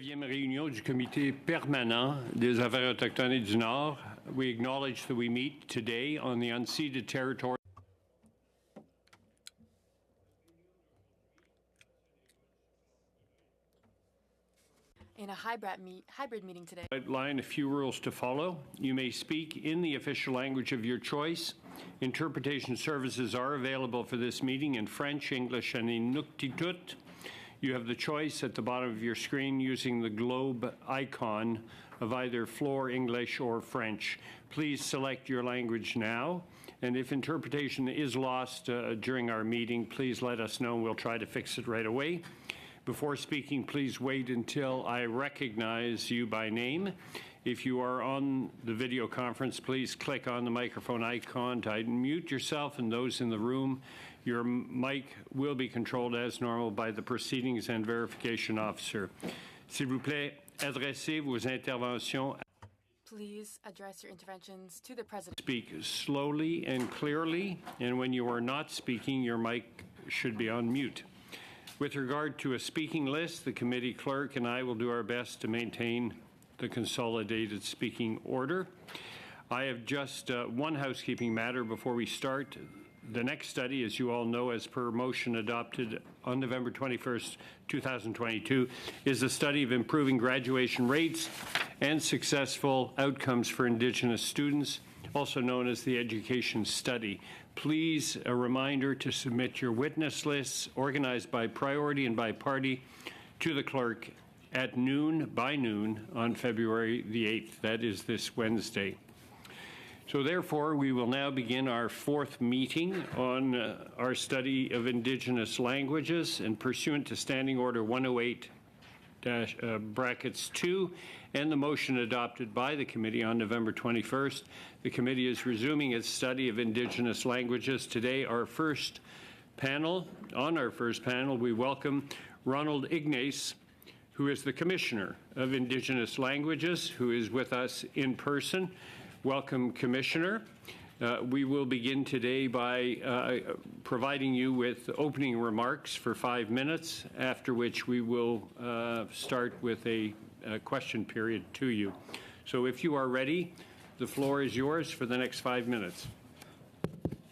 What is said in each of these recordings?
9e réunion du Comité permanent des Affaires autochtones et du Nord. We acknowledge that we meet today on the unceded territory in a hybrid meeting today. Outline a few rules to follow. You may speak in the official language of your choice. Interpretation services are available for this meeting in French, English, and Inuktitut. You have the choice at the bottom of your screen using the globe icon of either Floor English or French. Please select your language now, and if interpretation is lost during our meeting, please let us know and we'll try to fix it right away. Before speaking, please wait until I recognize you by name. If you are on the video conference, please click on the microphone icon to unmute yourself and those in the room. Your mic will be controlled as normal by the Proceedings and Verification Officer. S'il vous plaît, adressez vos interventions. Please address your interventions to the President. Speak slowly and clearly, and when you are not speaking, your mic should be on mute. With regard to a speaking list, the committee clerk and I will do our best to maintain the consolidated speaking order. I have just one housekeeping matter before we start. The next study, as you all know, as per motion adopted on November 21st, 2022, is a study of improving graduation rates and successful outcomes for Indigenous students, also known as the Education Study. Please, a reminder to submit your witness lists, organized by priority and by party, to the clerk at by noon on February the 8th. That is this Wednesday. So therefore, we will now begin our fourth meeting on our study of Indigenous languages, and pursuant to Standing Order 108 brackets 2 and the motion adopted by the committee on November 21st, the committee is resuming its study of Indigenous languages. Today, on our first panel, we welcome Ronald Ignace, who is the Commissioner of Indigenous Languages, who is with us in person. Welcome, Commissioner. We will begin today by providing you with opening remarks for 5 minutes, after which we will start with a question period to you. So if you are ready, the floor is yours for the next 5 minutes.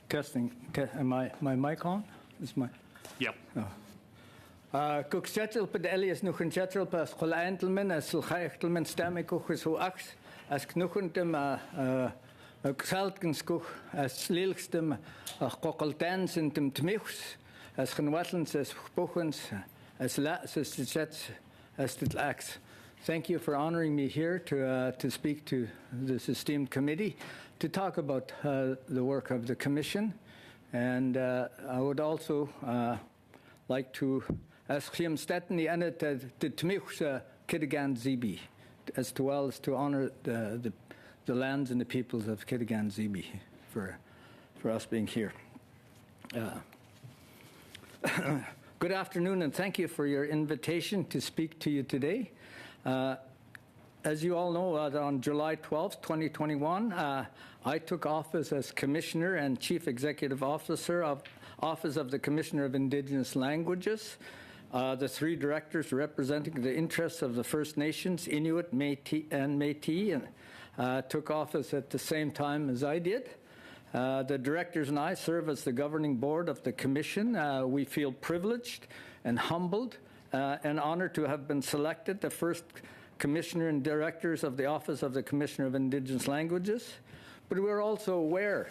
Testing. Am my mic on? Is my? Yep. Cook settle per Elias nog een settle per schooleintelmen as sulchaichtelmen stemmen koch zo ach as knuchentem Saltgenskoch as lilstem kokoltens in dem tmichs as genwatlens as bochens as lats as sets as the lax. Thank you for honoring me here to speak to this esteemed committee to talk about the work of the Commission, and I would also like to ask him Stetni and the tmichs Kitigan Zibi, as well as to honor the lands and the peoples of Kitigan Zibi for us being here. Good afternoon, and thank you for your invitation to speak to you today. As you all know, on July 12th, 2021, I took office as Commissioner and Chief Executive Officer of Office of the Commissioner of Indigenous Languages. The three directors representing the interests of the First Nations, Inuit, Métis, took office at the same time as I did. The directors and I serve as the governing board of the Commission. We feel privileged and humbled and honored to have been selected the first Commissioner and directors of the Office of the Commissioner of Indigenous Languages. But we're also aware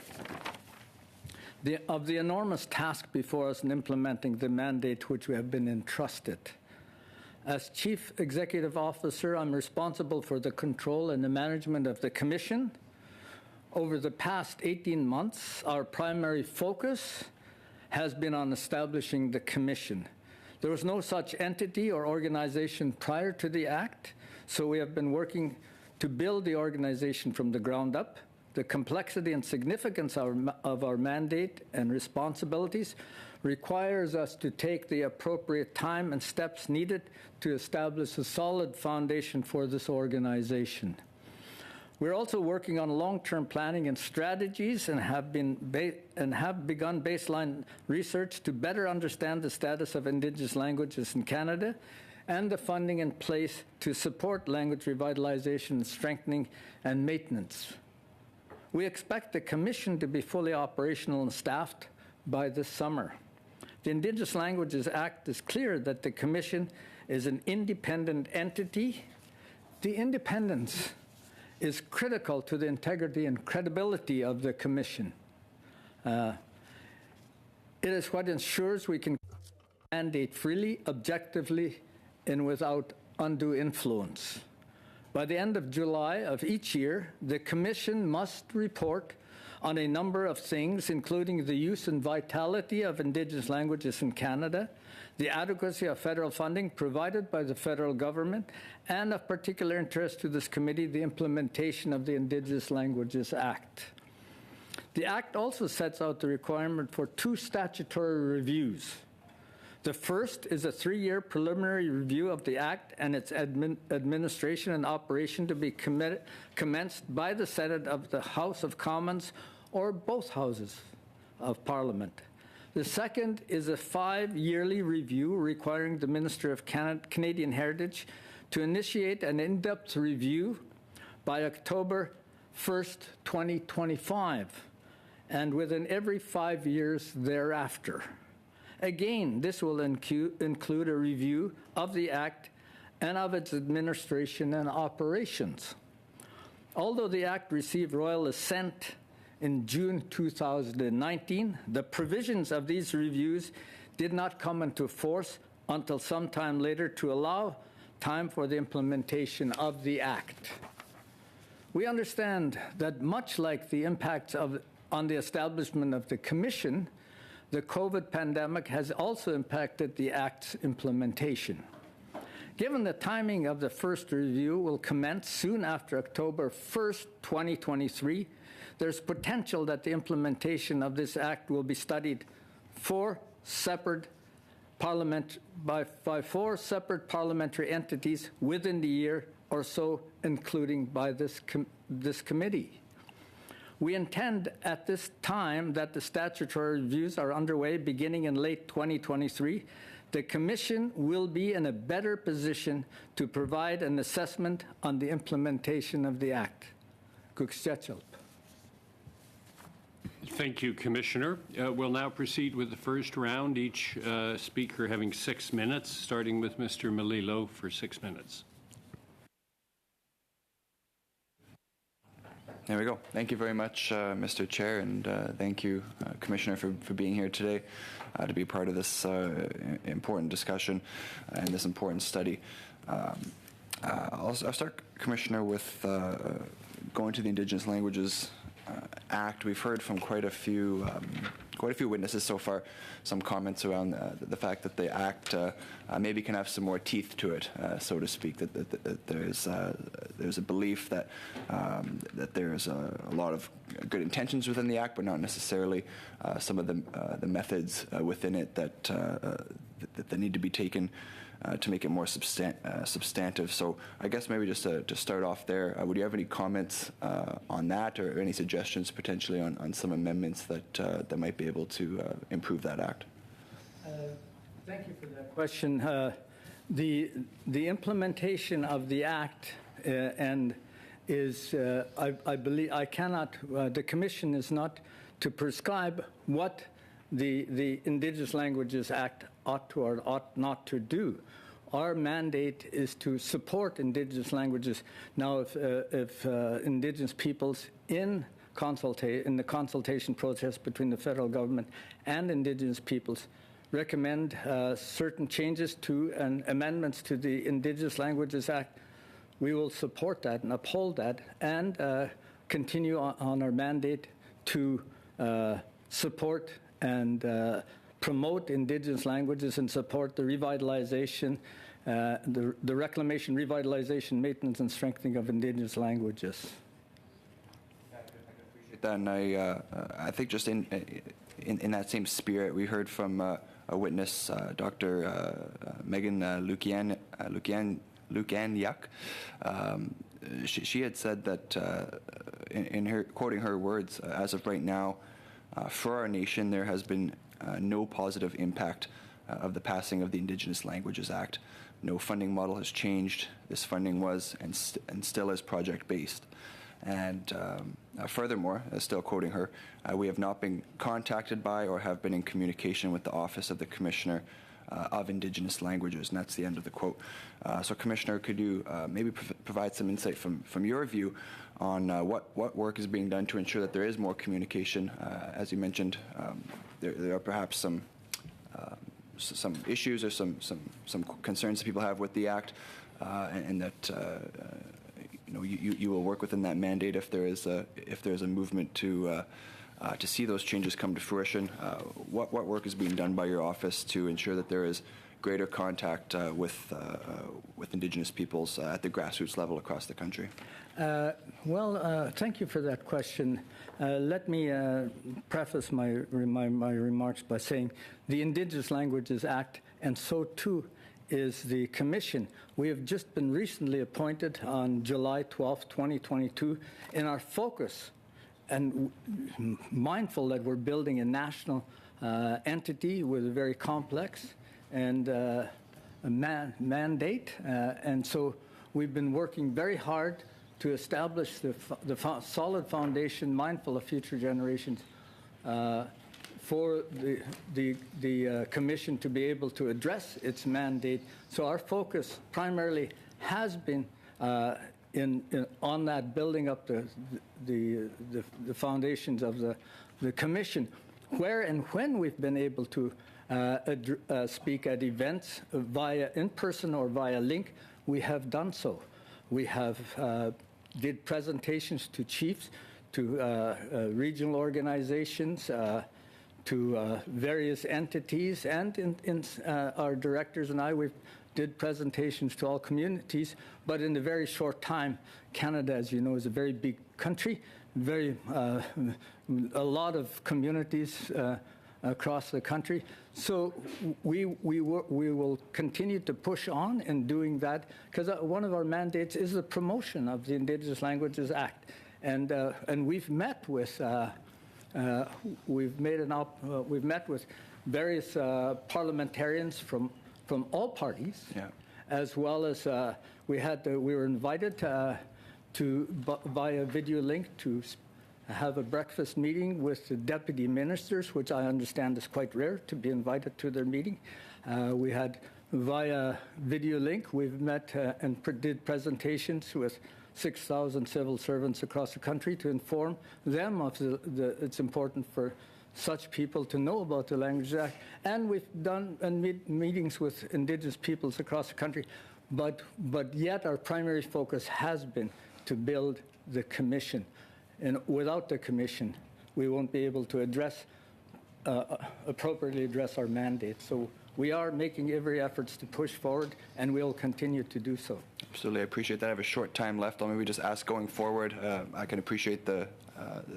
of the enormous task before us in implementing the mandate which we have been entrusted. As Chief Executive Officer, I'm responsible for the control and the management of the Commission. Over the past 18 months, our primary focus has been on establishing the Commission. There was no such entity or organization prior to the Act, so we have been working to build the organization from the ground up. The complexity and significance of our mandate and responsibilities requires us to take the appropriate time and steps needed to establish a solid foundation for this organization. We're also working on long-term planning and strategies and have begun baseline research to better understand the status of Indigenous languages in Canada and the funding in place to support language revitalization, strengthening, and maintenance. We expect the Commission to be fully operational and staffed by this summer. The Indigenous Languages Act is clear that the Commission is an independent entity. The independence is critical to the integrity and credibility of the Commission. It is what ensures we can mandate freely, objectively, and without undue influence. By the end of July of each year, the Commission must report on a number of things, including the use and vitality of Indigenous languages in Canada, the adequacy of federal funding provided by the federal government, and of particular interest to this committee, the implementation of the Indigenous Languages Act. The Act also sets out the requirement for 2 statutory reviews. The first is a 3-year preliminary review of the Act and its administration and operation to be commenced by the Senate of the House of Commons or both houses of Parliament. The second is a 5-yearly review requiring the Minister of Canadian Heritage to initiate an in-depth review by October 1st, 2025, and within every 5 years thereafter. Again, this will include a review of the Act and of its administration and operations. Although the Act received royal assent in June 2019, the provisions of these reviews did not come into force until some time later to allow time for the implementation of the Act. We understand that much like the impacts on the establishment of the Commission, the COVID pandemic has also impacted the Act's implementation. Given the timing of the first review will commence soon after October 1st, 2023, there's potential that the implementation of this Act will be studied by 4 separate parliamentary entities within the year or so, including by this committee. We intend at this time that the statutory reviews are underway beginning in late 2023. The Commission will be in a better position to provide an assessment on the implementation of the Act. Kuksjatjalp. Thank you, Commissioner. We'll now proceed with the first round, each speaker having 6 minutes, starting with Mr. Melillo for 6 minutes. There we go. Thank you very much, Mr. Chair, and thank you, Commissioner, for being here today to be part of this important discussion and this important study. I'll start, Commissioner, with going to the Indigenous Languages Act. We've heard from quite a few witnesses so far, some comments around the fact that the Act maybe can have some more teeth to it, so to speak. That there's a belief that that there's a lot of good intentions within the Act, but not necessarily some of the methods within it that need to be taken to make it more substantive. So I guess maybe just to start off there, would you have any comments on that, or any suggestions potentially on some amendments that might be able to improve that Act? Thank you for that question. The implementation of the Act and is, I believe, I cannot, the Commission is not to prescribe what the Indigenous Languages Act ought to or ought not to do. Our mandate is to support Indigenous languages. Now, if Indigenous peoples in the consultation process between the federal government and Indigenous peoples recommend certain changes to and amendments to the Indigenous Languages Act, we will support that and uphold that and continue on our mandate to support and promote Indigenous languages and support the revitalization, the reclamation, revitalization, maintenance, and strengthening of Indigenous languages. I can appreciate that, and I think just in that same spirit, we heard from a witness, Dr. Megan Lukianiuk. She had said that, in her quoting her words, as of right now, for our nation, there has been no positive impact of the passing of the Indigenous Languages Act. No funding model has changed. This funding was and still is project-based. And furthermore, still quoting her, we have not been contacted by or have been in communication with the Office of the Commissioner of Indigenous Languages, and that's the end of the quote. So, Commissioner, could you maybe provide some insight from your view on what work is being done to ensure that there is more communication? As you mentioned, there are perhaps some issues or some concerns that people have with the Act, and that you will work within that mandate if there is a movement to see those changes come to fruition. What work is being done by your office to ensure that there is greater contact with Indigenous peoples at the grassroots level across the country? Thank you for that question. Let me preface my remarks by saying the Indigenous Languages Act, and so too is the Commission. We have just been recently appointed on July 12, 2022, and our focus, and mindful that we're building a national entity with a very complex and a mandate, and so we've been working very hard to establish the solid foundation, mindful of future generations, for the Commission to be able to address its mandate. So our focus primarily has been on that, building up the foundations of the Commission. Where and when we've been able to speak at events via in-person or via link, we have done so. We have did presentations to chiefs, to regional organizations, to various entities, and our directors and I, we've did presentations to all communities. But in a very short time, Canada, as you know, is a very big country, a lot of communities across the country. So we will continue to push on in doing that, because one of our mandates is the promotion of the Indigenous Languages Act, and we've met with we've met with various parliamentarians from all parties, yeah, as well as we were invited via video link to have a breakfast meeting with the deputy ministers, which I understand is quite rare to be invited to their meeting. We had via video link, we've met and did presentations with 6,000 civil servants across the country to inform them of it's important for such people to know about the Languages Act. And we've done meetings with Indigenous peoples across the country, but yet our primary focus has been to build the Commission. And without the Commission, we won't be able to appropriately address our mandate. So we are making every effort to push forward, and we'll continue to do so. Absolutely, I appreciate that. I have a short time left. I'll maybe just ask going forward. I can appreciate that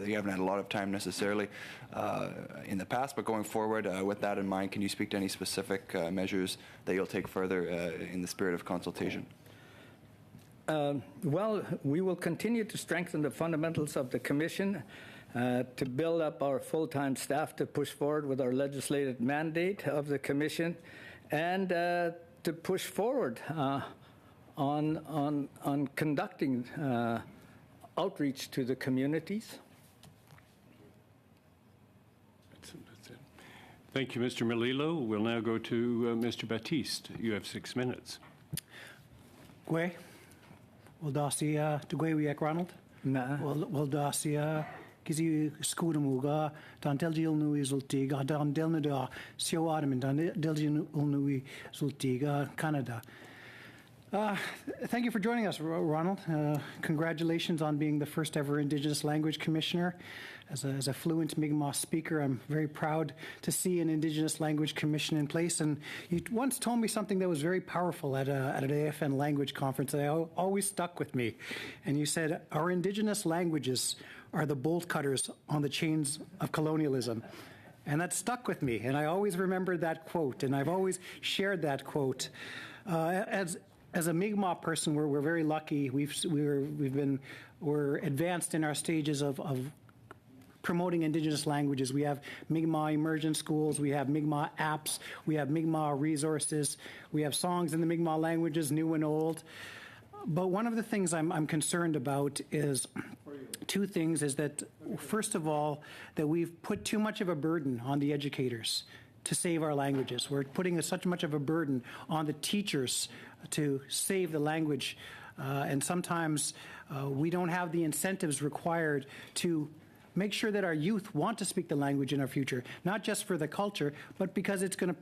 you haven't had a lot of time necessarily in the past, but going forward, with that in mind, can you speak to any specific measures that you'll take further in the spirit of consultation? Well, we will continue to strengthen the fundamentals of the Commission, to build up our full-time staff to push forward with our legislative mandate of the Commission, and to push forward on conducting outreach to the communities. That's it. Thank you, Mr. Melillo. We'll now go to Mr. Baptiste. You have 6 minutes. Gwe, wel dasi to Gwe wiek Ronald. Na. Wel dasi gizi skudumuga dan deljil nui zultiga dan delnada sio adam dan deljil nui zultiga Canada. Thank you for joining us, Ronald. Congratulations on being the first ever Indigenous Language Commissioner. As a fluent Mi'kmaq speaker, I'm very proud to see an Indigenous Language Commission in place. And you once told me something that was very powerful at an AFN language conference that always stuck with me. And you said, our Indigenous languages are the bolt cutters on the chains of colonialism. And that stuck with me. And I always remembered that quote. And I've always shared that quote. As a Mi'kmaq person, we're very lucky. We're advanced in our stages of promoting Indigenous languages. We have Mi'kmaq immersion schools, we have Mi'kmaq apps, we have Mi'kmaq resources, we have songs in the Mi'kmaq languages, new and old. But one of the things I'm concerned about is two things, is that, first of all, that we've put too much of a burden on the educators to save our languages. We're putting such much of a burden on the teachers to save the language. And sometimes we don't have the incentives required to make sure that our youth want to speak the language in our future, not just for the culture, but because it's going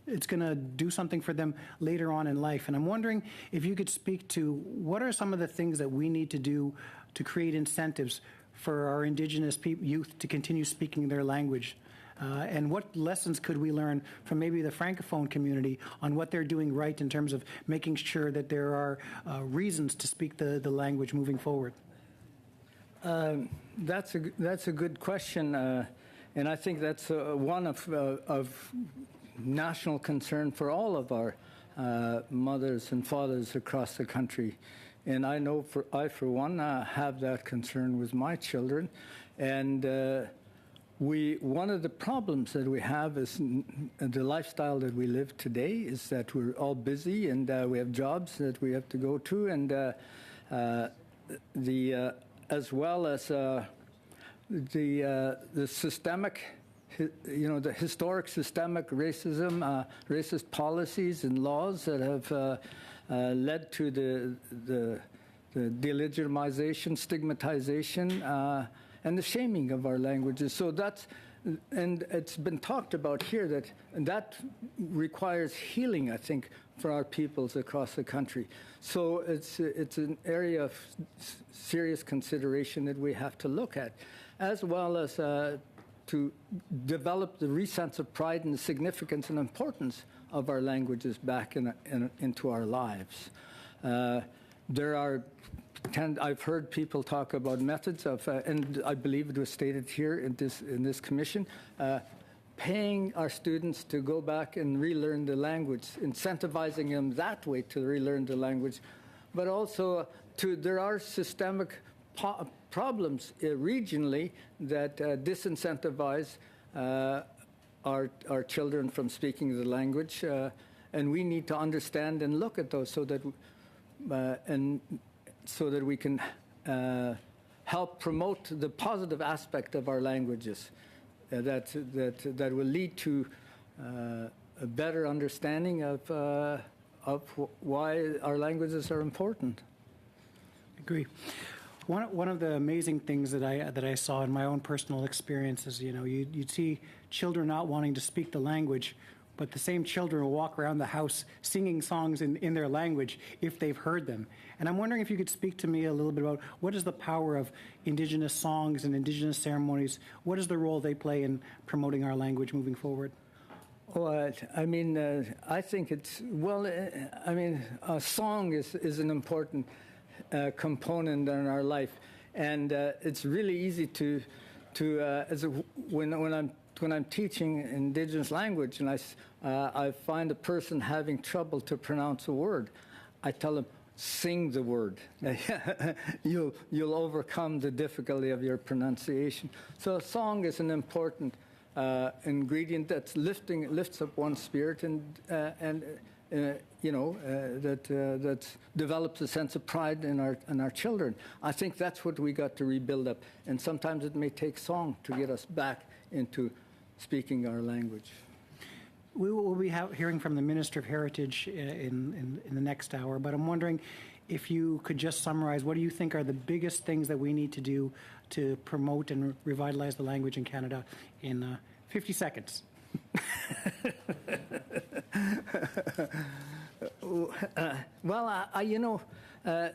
to do something for them later on in life. And I'm wondering if you could speak to what are some of the things that we need to do to create incentives for our Indigenous youth to continue speaking their language. And what lessons could we learn from maybe the Francophone community on what they're doing right in terms of making sure that there are reasons to speak the language moving forward? That's a good question, and I think that's one of national concern for all of our mothers and fathers across the country. And I know I for one have that concern with my children, and one of the problems that we have is the lifestyle that we live today is that we're all busy and we have jobs that we have to go to, and as well as the systemic, the historic systemic racism, racist policies and laws that have led to the delegitimization, stigmatization, and the shaming of our languages. So and it's been talked about here that requires healing, I think, for our peoples across the country. So it's an area of serious consideration that we have to look at, as well as to develop the sense of pride and the significance and importance of our languages back into our lives. I've heard people talk about methods of, and I believe it was stated here in this commission, paying our students to go back and relearn the language, incentivizing them that way to relearn the language, but also there are systemic problems regionally that disincentivize our children from speaking the language, and we need to understand and look at those so that we can help promote the positive aspect of our languages that will lead to a better understanding of why our languages are important. I agree. One of the amazing things that I saw in my own personal experience is, you'd see children not wanting to speak the language, but the same children will walk around the house singing songs in their language if they've heard them. And I'm wondering if you could speak to me a little bit about what is the power of Indigenous songs and Indigenous ceremonies? What is the role they play in promoting our language moving forward? Well, I think a song is an important component in our life, and it's really easy when I'm teaching Indigenous language and I find a person having trouble to pronounce a word, I tell them, sing the word. You'll overcome the difficulty of your pronunciation. So a song is an important ingredient that lifts up one's spirit that develops a sense of pride in our children. I think that's what we got to rebuild up, and sometimes it may take song to get us back into speaking our language. We will be hearing from the Minister of Heritage in the next hour, but I'm wondering if you could just summarize, what do you think are the biggest things that we need to do to promote and revitalize the language in Canada in 50 seconds?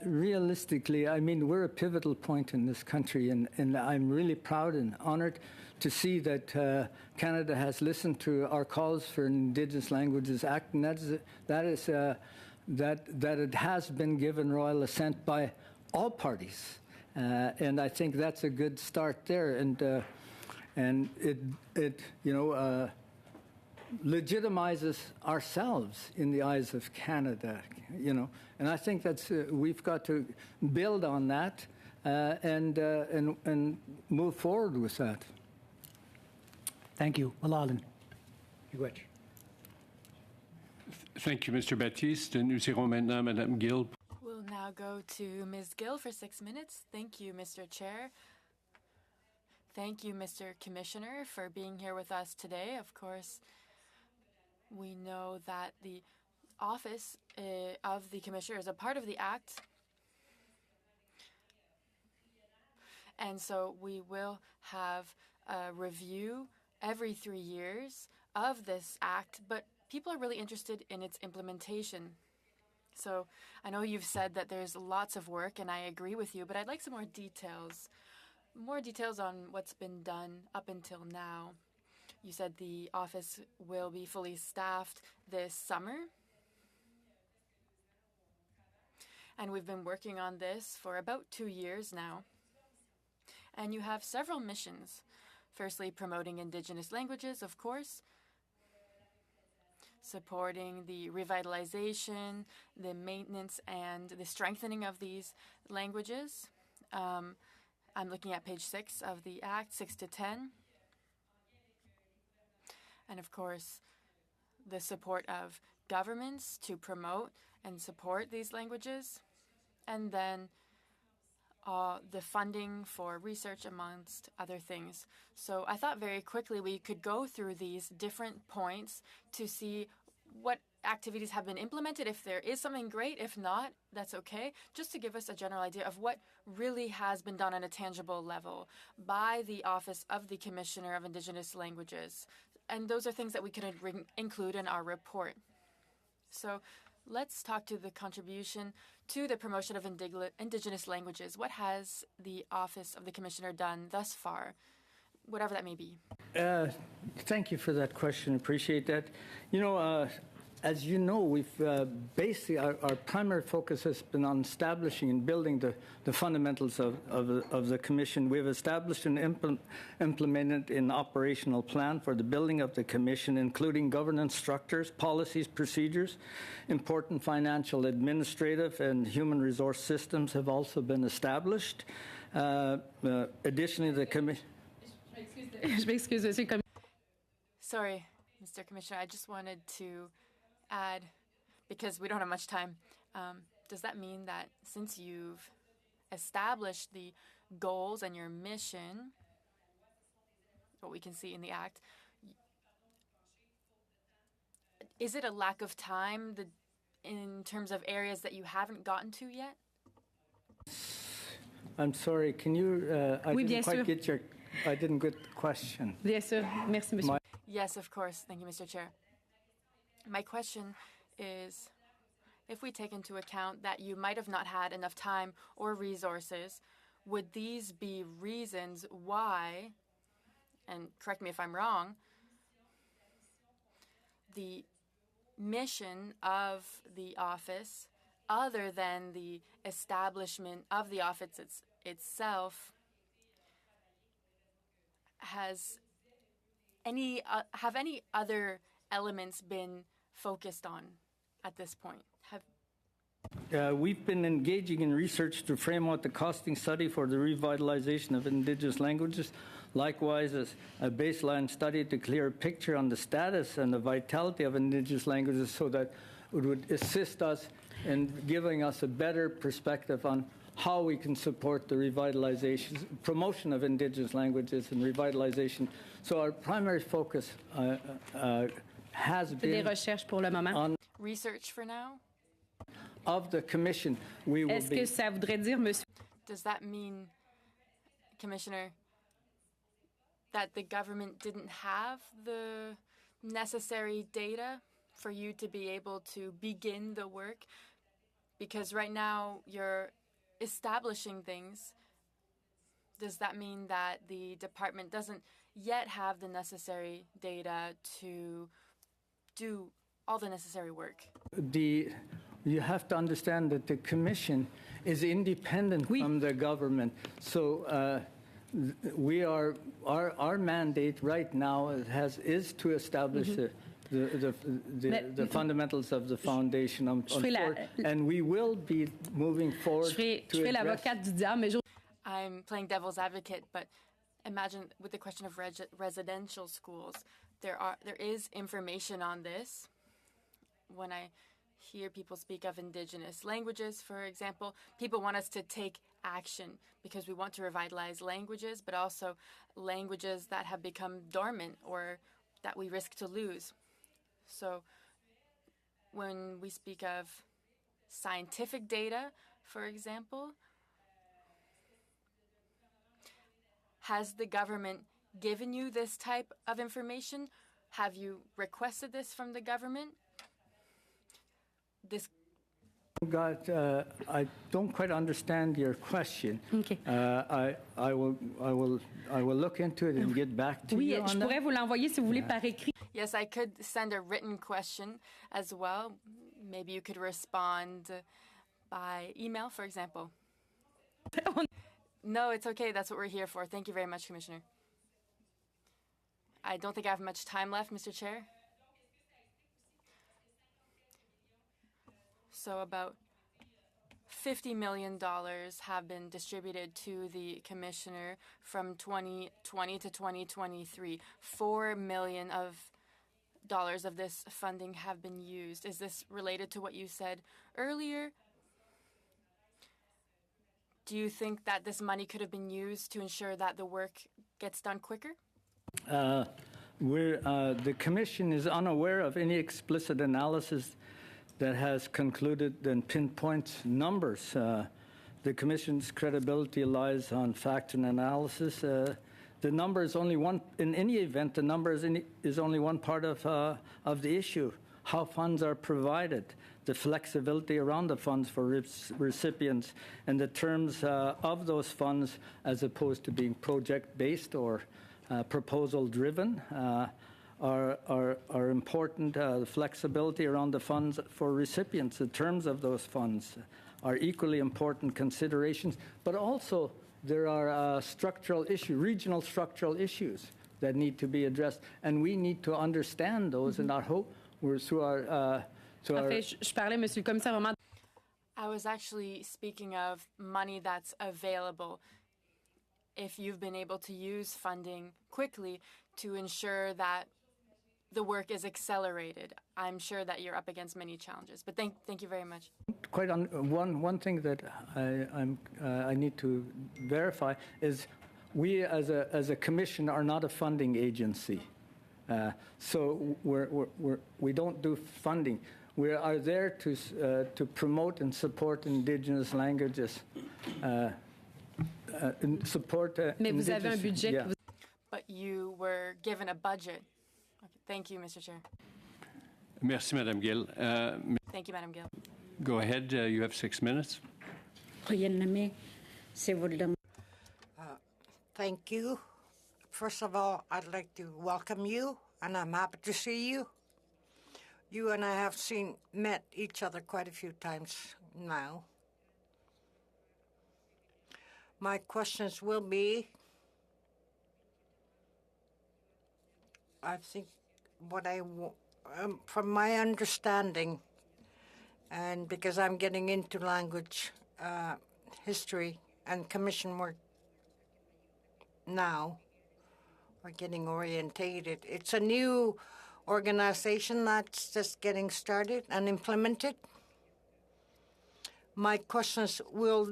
Realistically, we're a pivotal point in this country, and I'm really proud and honored to see that Canada has listened to our calls for an Indigenous Languages Act, and that it has been given royal assent by all parties, and I think that's a good start there, and it legitimizes ourselves in the eyes of Canada, and I think that's we've got to build on that and move forward with that. Thank you. Malalan. Miigwech. Thank you, Mr. Baptiste. Nous irons maintenant à Madame Gill. We'll now go to Ms. Gill for 6 minutes. Thank you, Mr. Chair. Thank you, Mr. Commissioner, for being here with us today. Of course, we know that the office of the Commissioner is a part of the Act. And so we will have a review every 3 years of this Act, but people are really interested in its implementation. So I know you've said that there's lots of work, and I agree with you, but I'd like some more details. More details on what's been done up until now. You said the office will be fully staffed this summer. And we've been working on this for about 2 years now. And you have several missions. Firstly, promoting Indigenous languages, of course. Supporting the revitalization, the maintenance, and the strengthening of these languages. I'm looking at page 6 of the Act, 6 to 10. And of course, the support of governments to promote and support these languages. And then the funding for research, amongst other things. So I thought very quickly we could go through these different points to see what activities have been implemented. If there is something great, if not, that's okay. Just to give us a general idea of what really has been done on a tangible level by the Office of the Commissioner of Indigenous Languages. And those are things that we can include in our report. So let's talk to the contribution to the promotion of Indigenous languages. What has the Office of the Commissioner done thus far, whatever that may be? Thank you for that question. Appreciate that. You know, as you know, we've basically our primary focus has been on establishing and building the fundamentals of the Commission. We've established and implemented an operational plan for the building of the Commission, including governance structures, policies, procedures. Important financial, administrative, and human resource systems have also been established. Additionally, the Commission. Sorry, Mr. Commissioner, I just wanted to add, because we don't have much time, does that mean that since you've established the goals and your mission, what we can see in the Act, is it a lack of time in terms of areas that you haven't gotten to yet? I'm sorry, can you, I didn't get the question. Bien sûr. Merci, monsieur. Yes, of course. Thank you, Mr. Chair. My question is, if we take into account that you might have not had enough time or resources, would these be reasons why, and correct me if I'm wrong, the mission of the office, other than the establishment of the office itself, have any other elements been focused on at this point? We've been engaging in research to frame out the costing study for the revitalization of Indigenous languages. Likewise, as a baseline study to clear a picture on the status and the vitality of Indigenous languages so that it would assist us in giving us a better perspective on how we can support the revitalization, promotion of Indigenous languages and revitalization. So our primary focus has been on research for now. Of the Commission. We will Est-ce que ça voudrait dire, monsieur? Does that mean, Commissioner, that the government didn't have the necessary data for you to be able to begin the work? Because right now you're establishing things. Does that mean that the department doesn't yet have the necessary data to do all the necessary work? You have to understand that the Commission is independent from the government. So we are our mandate right now is to establish the fundamentals of the foundation, and we will be moving forward. Je ferai l'avocate du diable, mais I'm playing devil's advocate, but imagine with the question of residential schools, there is information on this. When I hear people speak of indigenous languages, for example, people want us to take action because we want to revitalize languages, but also languages that have become dormant or that we risk to lose. So when we speak of scientific data, for example, has the government given you this type of information? Have you requested this from the government? I don't quite understand your question. OK. I will look into it and get back to Oui, you je on pourrais that. vous l'envoyer si vous voulez par écrit. Yes, I could send a written question as well. Maybe you could respond by email, for example. No, it's okay. That's what we're here for. Thank you very much, Commissioner. I don't think I have much time left, Mr. Chair. So about $50 million have been distributed to the commissioner from 2020 to 2023. $4 million of this funding have been used. Is this related to what you said earlier? Do you think that this money could have been used to ensure that the work gets done quicker? The Commission is unaware of any explicit analysis that has concluded and pinpoints numbers. The Commission's credibility lies on fact and analysis. The number is only one. In any event, the number is only one part of the issue. How funds are provided, the flexibility around the funds for recipients, and the terms of those funds, as opposed to being project-based or proposal-driven, are important. The flexibility around the funds for recipients, the terms of those funds are equally important considerations. But also, there are regional structural issues that need to be addressed, and we need to understand those. And I hope we're through our. Je parlais, Monsieur le Commissaire, vraiment. I was actually speaking of money that's available. If you've been able to use funding quickly to ensure that the work is accelerated. I'm sure that you're up against many challenges, but thank you very much. One thing that I need to verify is we as a commission are not a funding agency, so we don't do funding. We are there to promote and support Indigenous languages, and support. Mais vous avez un budget. Yeah. But you were given a budget. Okay, thank you, Mr. Chair. Merci, Madame Gill. Thank you, Madam Gill. Go ahead. You have 6 minutes. Thank you. First of all, I'd like to welcome you, and I'm happy to see you. You and I have met each other quite a few times now. My questions will be, I think from my understanding, and because I'm getting into language history and commission work now, we're getting orientated. It's a new organization that's just getting started and implemented. My questions will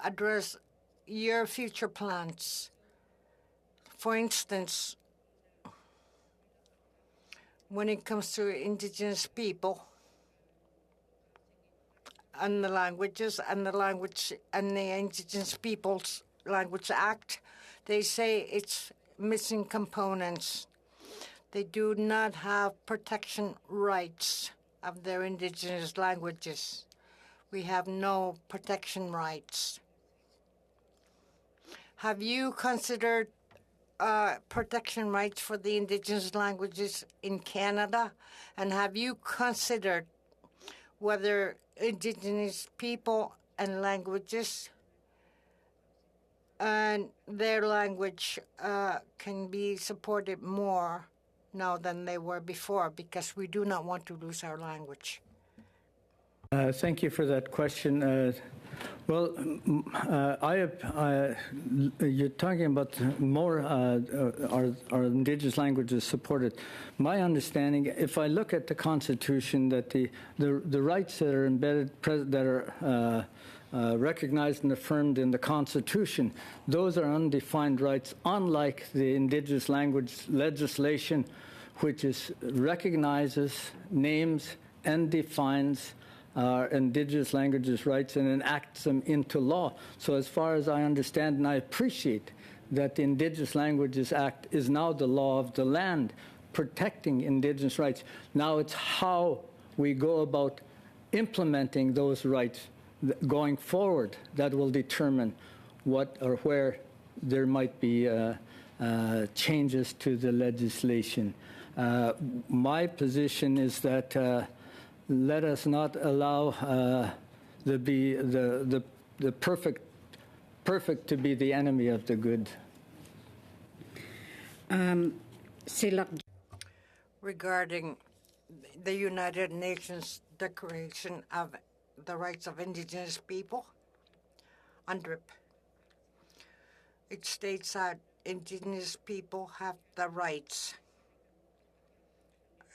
address your future plans. For instance, when it comes to Indigenous people and the languages and the Indigenous Peoples Language Act, they say it's missing components. They do not have protection rights of their Indigenous languages. We have no protection rights. Have you considered protection rights for the Indigenous languages in Canada? And have you considered whether Indigenous people and languages and their language can be supported more now than they were before, because we do not want to lose our language? Thank you for that question. Well, you're talking about more our indigenous languages supported. My understanding, if I look at the Constitution, that the rights that are embedded, that are recognized and affirmed in the Constitution, those are undefined rights, unlike the indigenous language legislation, which recognizes, names, and defines our indigenous languages' rights and enacts them into law. So as far as I understand, and I appreciate that the Indigenous Languages Act is now the law of the land, protecting indigenous rights. Now it's how we go about implementing those rights going forward that will determine what or where there might be changes to the legislation. My position is that let us not allow the perfect to be the enemy of the good. Regarding the United Nations Declaration of the Rights of Indigenous People, UNDRIP, it states that Indigenous people have the rights,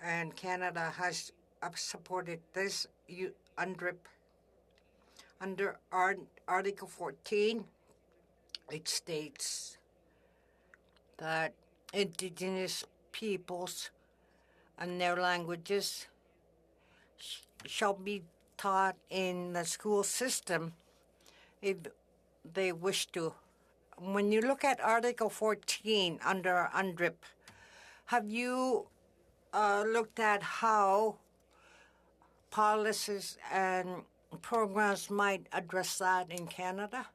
and Canada has supported this UNDRIP. Under Article 14, it states that Indigenous peoples and their languages shall be taught in the school system if they wish to. When you look at Article 14 under UNDRIP, have you looked at how policies and programs might address that in Canada?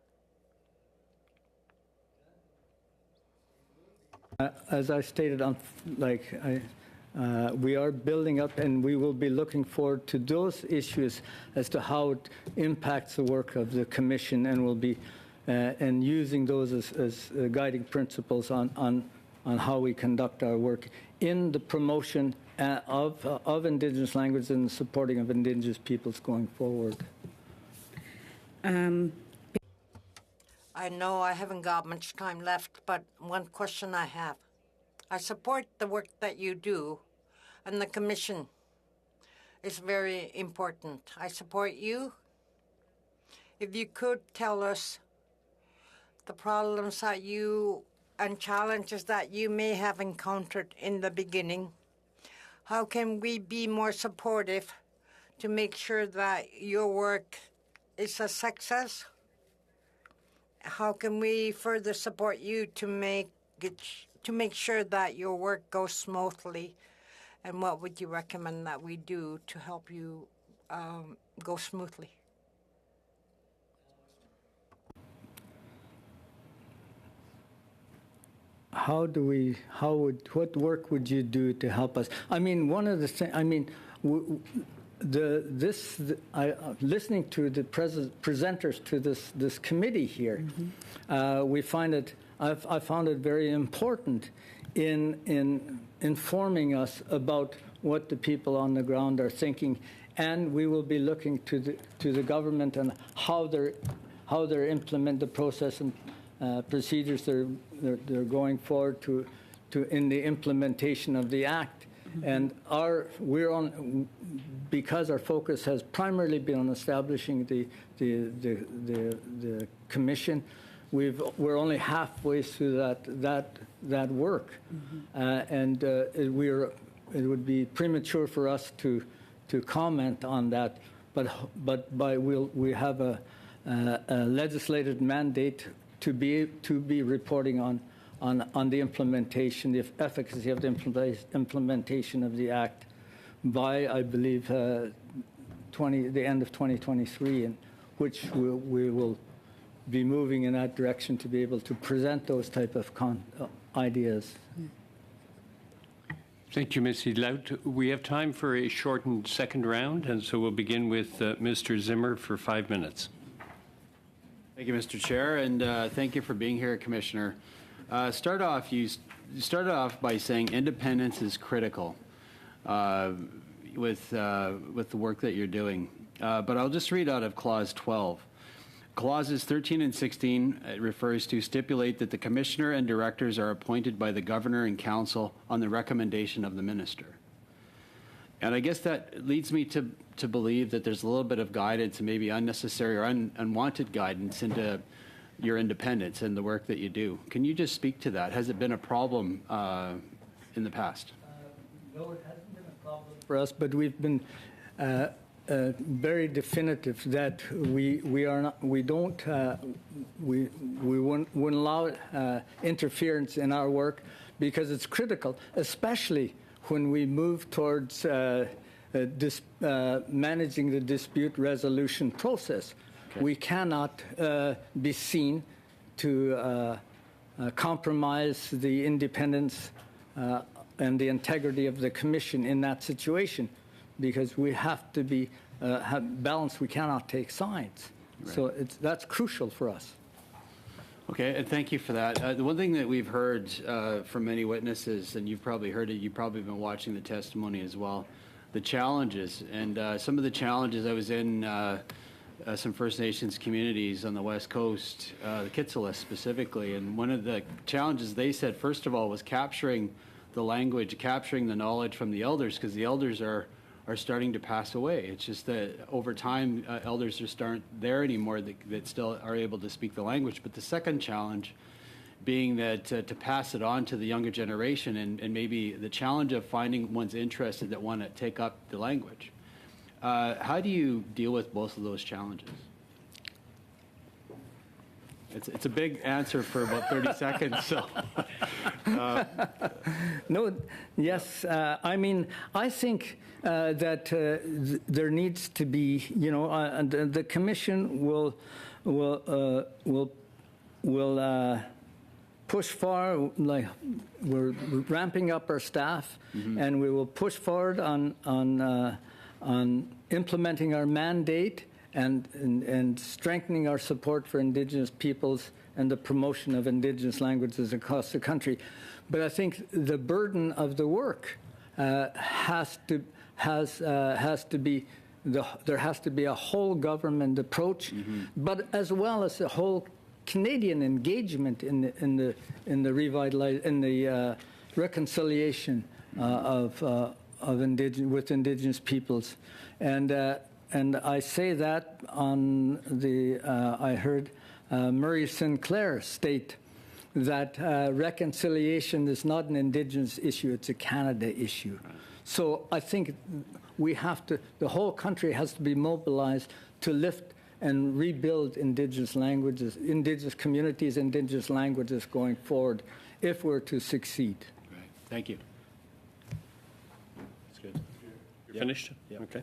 As I stated, we are building up, and we will be looking forward to those issues as to how it impacts the work of the Commission, and will be and using those as guiding principles on how we conduct our work in the promotion of Indigenous languages and the supporting of Indigenous peoples going forward. I know I haven't got much time left, but one question I have. I support the work that you do, and the Commission is very important. I support you. If you could tell us the problems that you and challenges that you may have encountered in the beginning, how can we be more supportive to make sure that your work is a success? How can we further support you to make sure that your work goes smoothly? And what would you recommend that we do to help you go smoothly? What work would you do to help us? I mean, one of the things, listening to the presenters to this committee here, we find it. I found it very important in informing us about what the people on the ground are thinking, and we will be looking to the government and how they implement the process and procedures they're going forward to in the implementation of the Act. And because our focus has primarily been on establishing the Commission, we're only halfway through that work, and it would be premature for us to comment on that. But we have a legislated mandate to be reporting on the implementation, the efficacy of the implementation of the Act by, I believe, the end of 2023, in which we will be moving in that direction to be able to present those type of ideas. Thank you, Ms. Laut. We have time for a shortened second round, and so we'll begin with Mr. Zimmer for 5 minutes. Thank you, Mr. Chair, and thank you for being here, Commissioner. You started off by saying independence is critical with the work that you're doing. But I'll just read out of Clause 12. Clauses 13 and 16 refers to stipulate that the commissioner and directors are appointed by the governor and council on the recommendation of the minister. And I guess that leads me to believe that there's a little bit of guidance and maybe unnecessary or unwanted guidance into your independence and the work that you do. Can you just speak to that? Has it been a problem in the past? No, it hasn't been a problem for us, but we've been very definitive that we wouldn't allow interference in our work because it's critical, especially when we move towards managing the dispute resolution process. Okay. We cannot be seen to compromise the independence and the integrity of the Commission in that situation, because we have to be balanced. We cannot take sides. Right. So that's crucial for us. Okay, and thank you for that. The one thing that we've heard from many witnesses, and you've probably heard it, you've probably been watching the testimony as well, the challenges. And some of the challenges, I was in some First Nations communities on the West Coast, the Kitsillis specifically, and one of the challenges they said, first of all, was capturing the language, capturing the knowledge from the elders, because the elders are starting to pass away. It's just that over time, elders just aren't there anymore that still are able to speak the language. But the second challenge being that to pass it on to the younger generation, and maybe the challenge of finding one's interested that want to take up the language. How do you deal with both of those challenges? It's a big answer for about 30 seconds. So, no, yes. I mean, I think that there needs to be, the Commission will push far. Like we're ramping up our staff, and we will push forward on implementing our mandate. And strengthening our support for Indigenous peoples and the promotion of Indigenous languages across the country. But I think the burden of the work has to be there has to be a whole government approach, but as well as a whole Canadian engagement in the reconciliation with Indigenous peoples. And I say that on I heard Murray Sinclair state that reconciliation is not an Indigenous issue, it's a Canada issue. So I think the whole country has to be mobilized to lift and rebuild Indigenous languages, Indigenous communities, Indigenous languages going forward if we're to succeed. Right. Thank you. That's good. You're finished? Yep. Okay.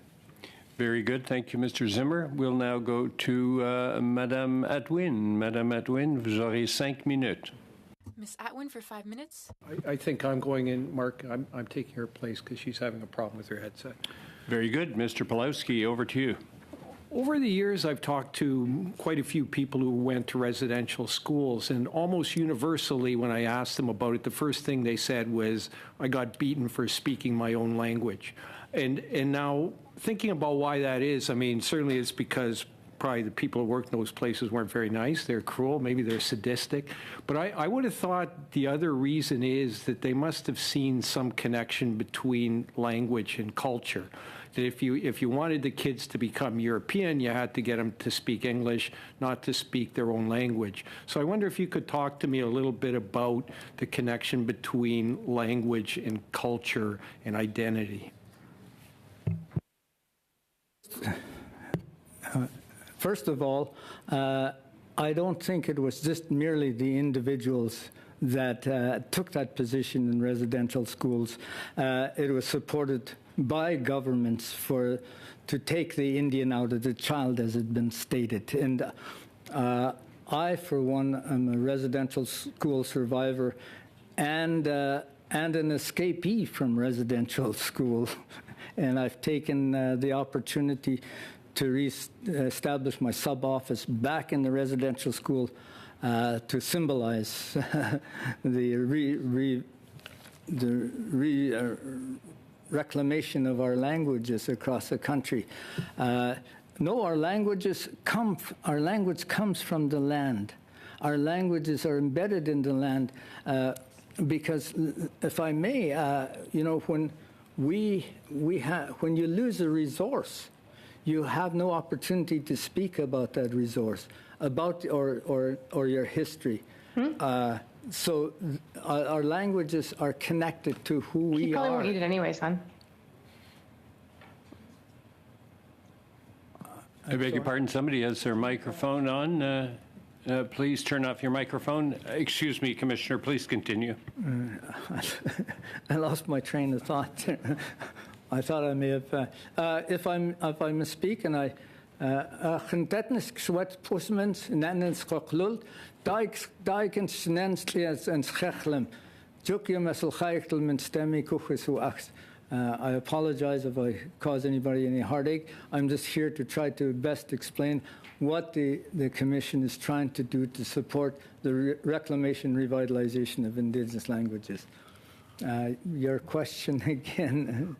Very good. Thank you, Mr. Zimmer. We'll now go to Madame Atwin. Madame Atwin, vous aurez 5 minutes. Ms. Atwin for 5 minutes. I think I'm going in, Mark. I'm taking her place because she's having a problem with her headset. Very good. Mr. Pawlowski, over to you. Over the years, I've talked to quite a few people who went to residential schools, and almost universally, when I asked them about it, the first thing they said was, I got beaten for speaking my own language. And now, thinking about why that is, I mean, certainly it's because probably the people who worked in those places weren't very nice. They're cruel. Maybe they're sadistic. But I would have thought the other reason is that they must have seen some connection between language and culture. That if you wanted the kids to become European, you had to get them to speak English, not to speak their own language. So I wonder if you could talk to me a little bit about the connection between language and culture and identity. First of all, I don't think it was just merely the individuals that took that position in residential schools. It was supported by governments to take the Indian out of the child, as had been stated. And I, for one, am a residential school survivor and an escapee from residential school. And I've taken the opportunity to re-establish my sub-office back in the residential school to symbolize the reclamation of our languages across the country. No, our language comes from the land. Our languages are embedded in the land because, if I may, when you lose a resource, you have no opportunity to speak about that resource, or your history. So our languages are connected to who we He probably are. won't need it anyway, son. I beg your pardon, somebody has their microphone on. Please turn off your microphone. Excuse me, Commissioner, please continue. I lost my train of thought. I thought I may have. If I misspeak, and I Gentetnis geschwet pusmens nennens koklul daikens snenslias en schechlem jukium esel chaichtel min stemi kuchis ach. I apologize if I cause anybody any heartache. I'm just here to try to best explain what the Commission is trying to do to support the reclamation revitalization of Indigenous languages. Your question again.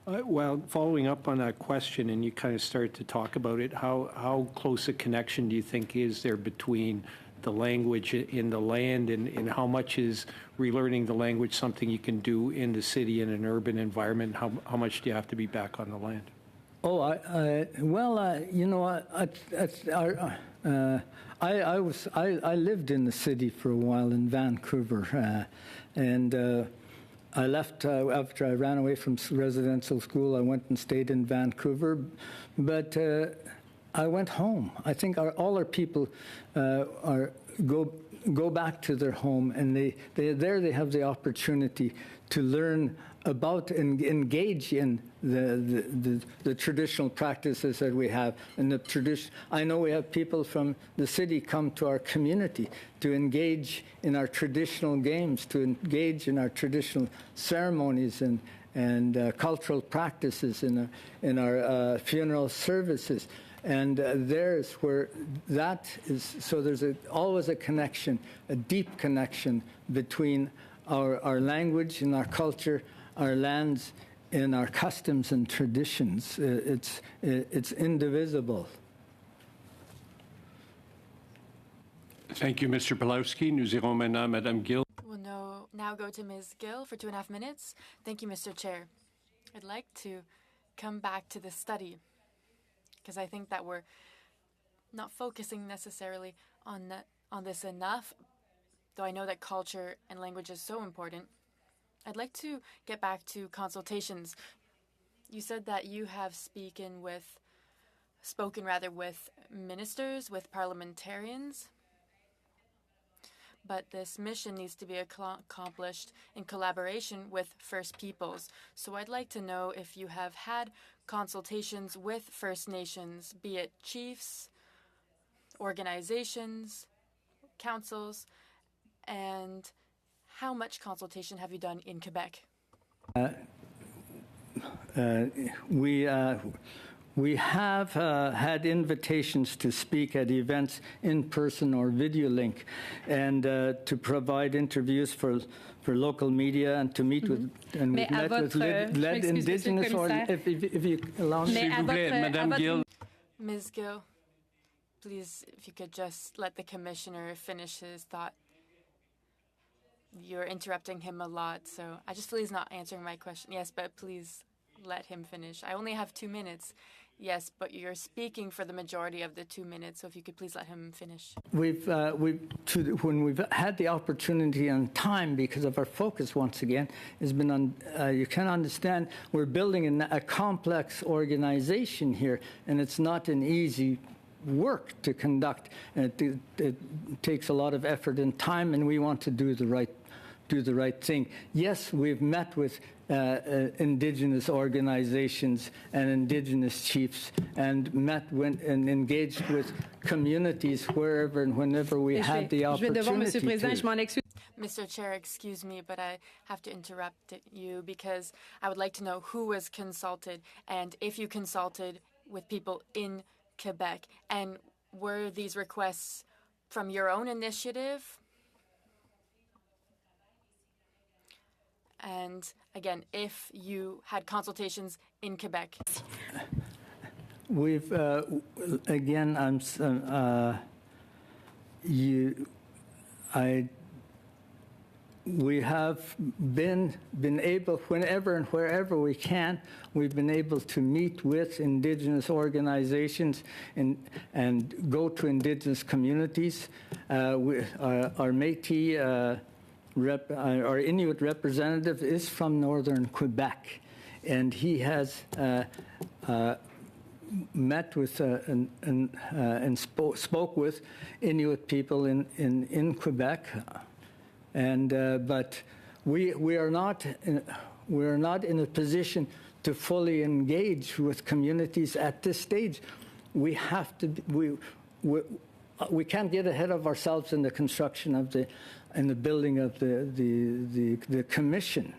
Well, following up on that question, and you kind of started to talk about it, how close a connection do you think is there between the language in the land, and how much is relearning the language something you can do in the city in an urban environment? How much do you have to be back on the land? Oh, I lived in the city for a while in Vancouver, and I left after I ran away from residential school. I went and stayed in Vancouver, but I went home. I think all our people go back to their home, and they have the opportunity to learn about and engage in the traditional practices that we have. And I know we have people from the city come to our community to engage in our traditional games, to engage in our traditional ceremonies and cultural practices in our funeral services. And there's where that is. So there's always a connection, a deep connection between our language and our culture, our lands, and our customs and traditions. It's indivisible. Thank you, Mr. Pawlowski. Nous irons maintenant à Madame Gill. We'll now go to Ms. Gill for 2.5 minutes. Thank you, Mr. Chair. I'd like to come back to the study, because I think that we're not focusing necessarily on this enough, though I know that culture and language is so important. I'd like to get back to consultations. You said that you have spoken with ministers, with parliamentarians, but this mission needs to be accomplished in collaboration with First Peoples. So I'd like to know if you have had consultations with First Nations, be it chiefs, organizations, councils, and how much consultation have you done in Quebec? We have had invitations to speak at events in person or video link, and to provide interviews for local media, and to meet with and Mais met with led Indigenous or if you allow me. S'il vous plaît, Madame Gill. Ms. Gill, please, if you could just let the commissioner finish his thought. You're interrupting him a lot, so I just feel he's not answering my question. Yes, but please let him finish. I only have 2 minutes. Yes, but you're speaking for the majority of the 2 minutes, so if you could please let him finish. When we've had the opportunity and time, because of our focus once again, has been on, you can understand, we're building a complex organization here, and it's not an easy work to conduct. It takes a lot of effort and time, and we want to do the right thing. Yes, we've met with Indigenous organizations and Indigenous chiefs, and and engaged with communities wherever and whenever we had the opportunity to. Mr. Chair, excuse me, but I have to interrupt you because I would like to know who was consulted, and if you consulted with people in Quebec, and were these requests from your own initiative? And again, if you had consultations in Quebec. We've again. We have been able, whenever and wherever we can, we've been able to meet with Indigenous organizations and go to Indigenous communities. Our Métis, our Inuit representative is from northern Quebec, and he has met with and spoke with Inuit people in Quebec. But we are not in a position to fully engage with communities at this stage. We have to. We can't get ahead of ourselves in the construction of the building of the commission.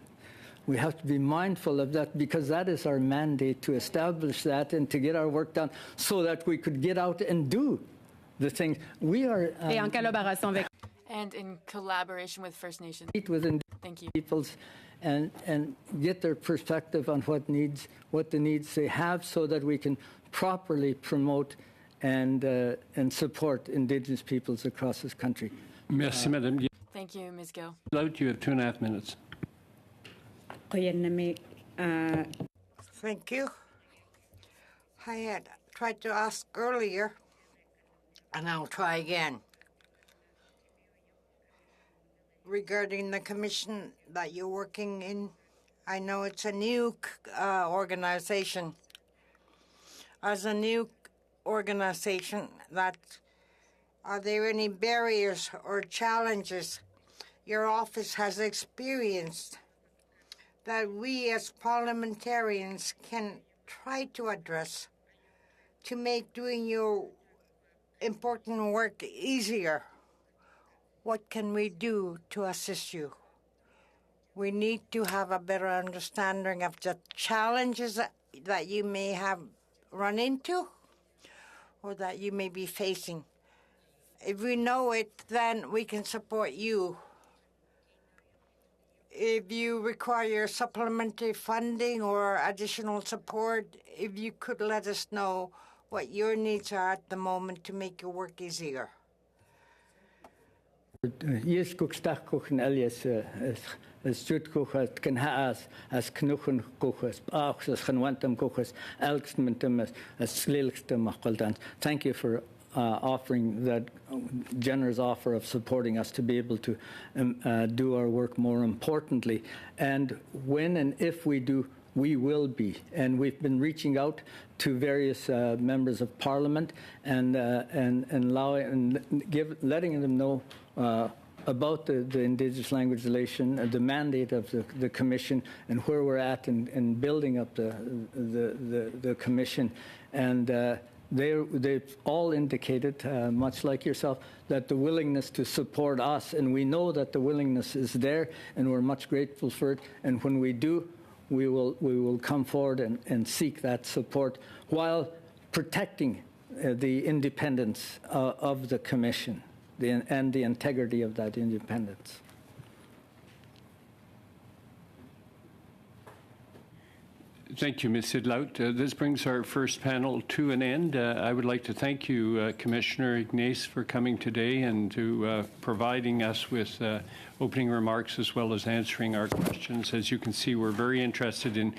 We have to be mindful of that because that is our mandate, to establish that and to get our work done so that we could get out and do the things we are. Et en collaboration avec. And in collaboration with First Nations. Meet with Thank you. peoples and get their perspective on what the needs they have, so that we can properly promote and support Indigenous peoples across this country. Merci, Madame. Thank you, Ms. Gill. Lout, you have 2.5 minutes. Thank you. I had tried to ask earlier, and I'll try again. Regarding the commission that you're working in, I know it's a new organization. As a new organization, are there any barriers or challenges your office has experienced that we as parliamentarians can try to address to make doing your important work easier? What can we do to assist you? We need to have a better understanding of the challenges that you may have run into or that you may be facing. If we know it, then we can support you. If you require supplementary funding or additional support, if you could let us know what your needs are at the moment to make your work easier. Yes, cookstach cochen Elias stut coches can has as knuchen coches auch as genwantem coches elksmentem as slilkstem machweldan. Thank you for offering that generous offer of supporting us to be able to do our work more importantly. And when and if we do, we will be. And we've been reaching out to various members of Parliament and letting them know about the Indigenous language relation, the mandate of the Commission, and where we're at in building up the Commission. And they've all indicated, much like yourself, that the willingness to support us, and we know that the willingness is there, and we're much grateful for it. And when we do, we will come forward and seek that support while protecting the independence of the Commission and the integrity of that independence. Thank you, Ms. Sidlaut. This brings our first panel to an end. I would like to thank you, Commissioner Ignace, for coming today and to providing us with opening remarks as well as answering our questions. As you can see, we're very interested in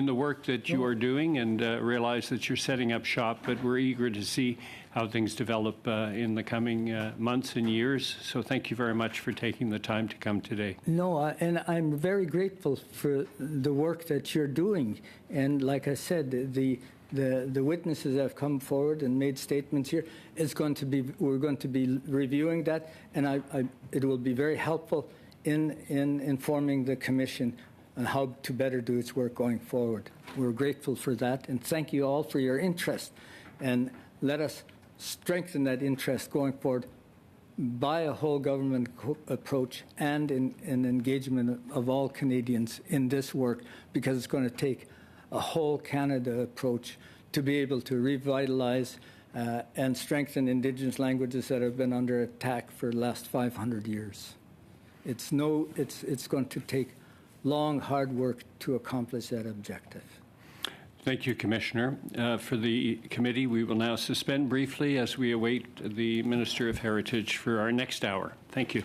the work that you are doing and realize that you're setting up shop, but we're eager to see how things develop in the coming months and years. So thank you very much for taking the time to come today. No, and I'm very grateful for the work that you're doing. And like I said, the witnesses that have come forward and made statements here we're going to be reviewing that, and it will be very helpful in informing the Commission on how to better do its work going forward. We're grateful for that, and thank you all for your interest. And let us strengthen that interest going forward by a whole government approach and in engagement of all Canadians in this work, because it's going to take a whole Canada approach to be able to revitalize and strengthen Indigenous languages that have been under attack for the last 500 years. It's going to take long, hard work to accomplish that objective. Thank you, Commissioner. For the committee, we will now suspend briefly as we await the Minister of Heritage for our next hour. Thank you.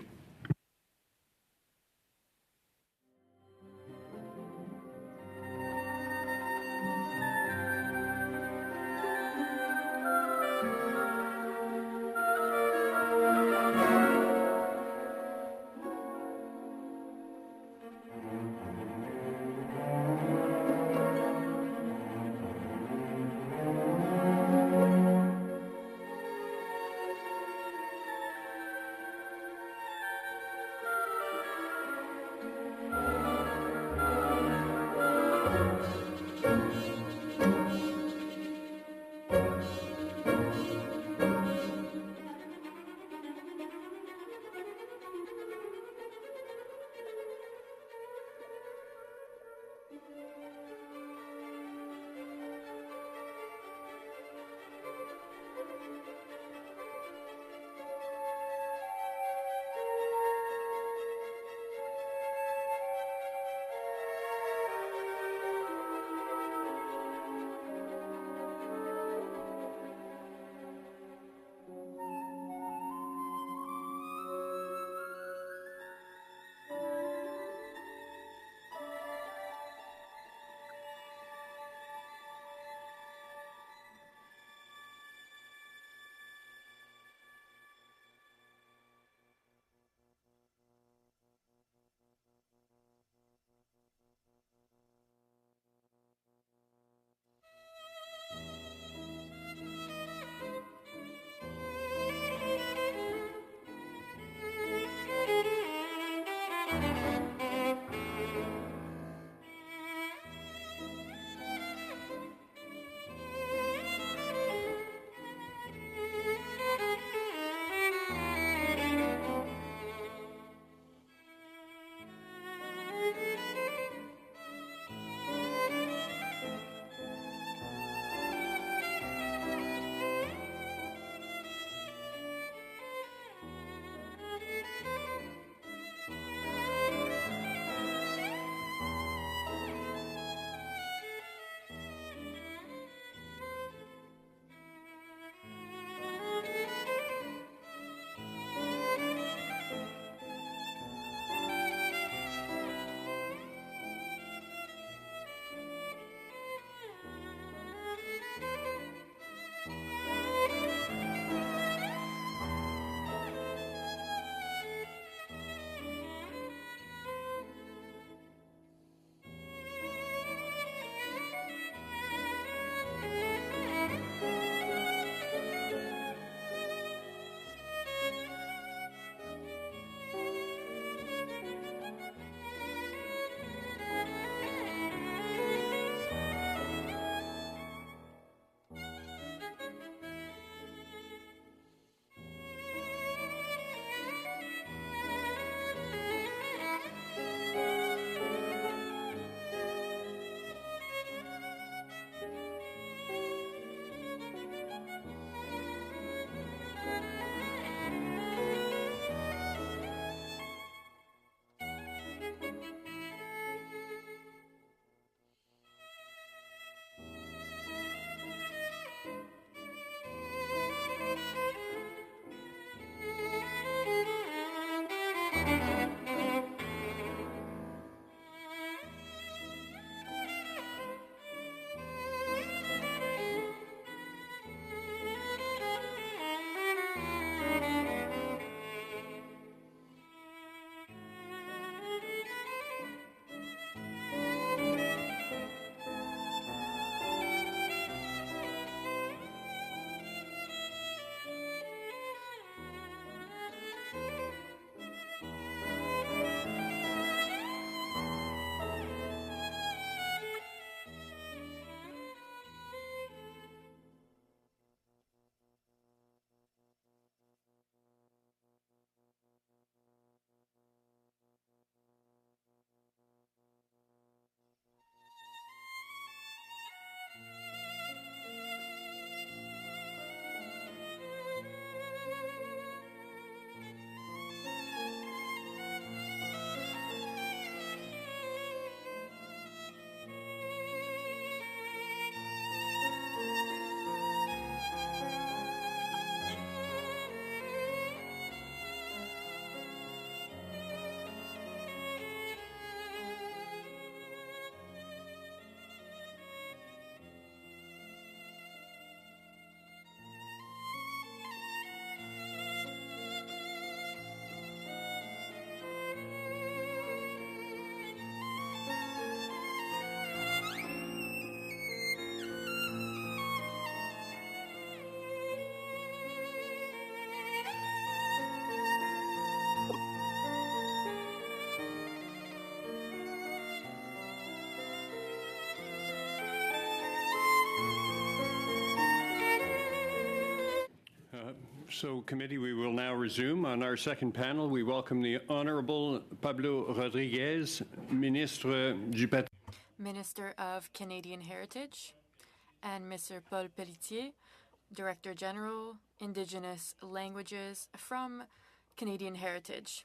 So, committee, we will now resume. On our second panel, we welcome the Honorable Pablo Rodriguez, Ministre du Patrimoine. Minister of Canadian Heritage, and Mr. Paul Pelletier, Director General, Indigenous Languages from Canadian Heritage.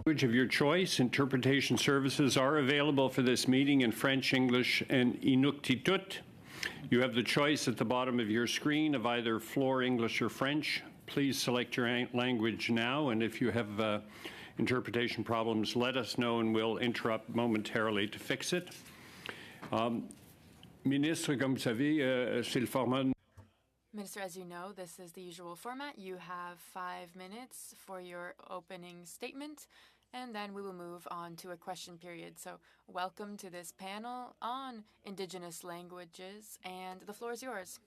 Language of your choice. Interpretation services are available for this meeting in French, English, and Inuktitut. You have the choice at the bottom of your screen of either Floor English or French. Please select your language now, and if you have interpretation problems, let us know and we'll interrupt momentarily to fix it. Ministre, comme vous savez, c'est le format. Minister, as you know, this is the usual format. You have 5 minutes for your opening statement, and then we will move on to a question period. So welcome to this panel on Indigenous languages, and the floor is yours.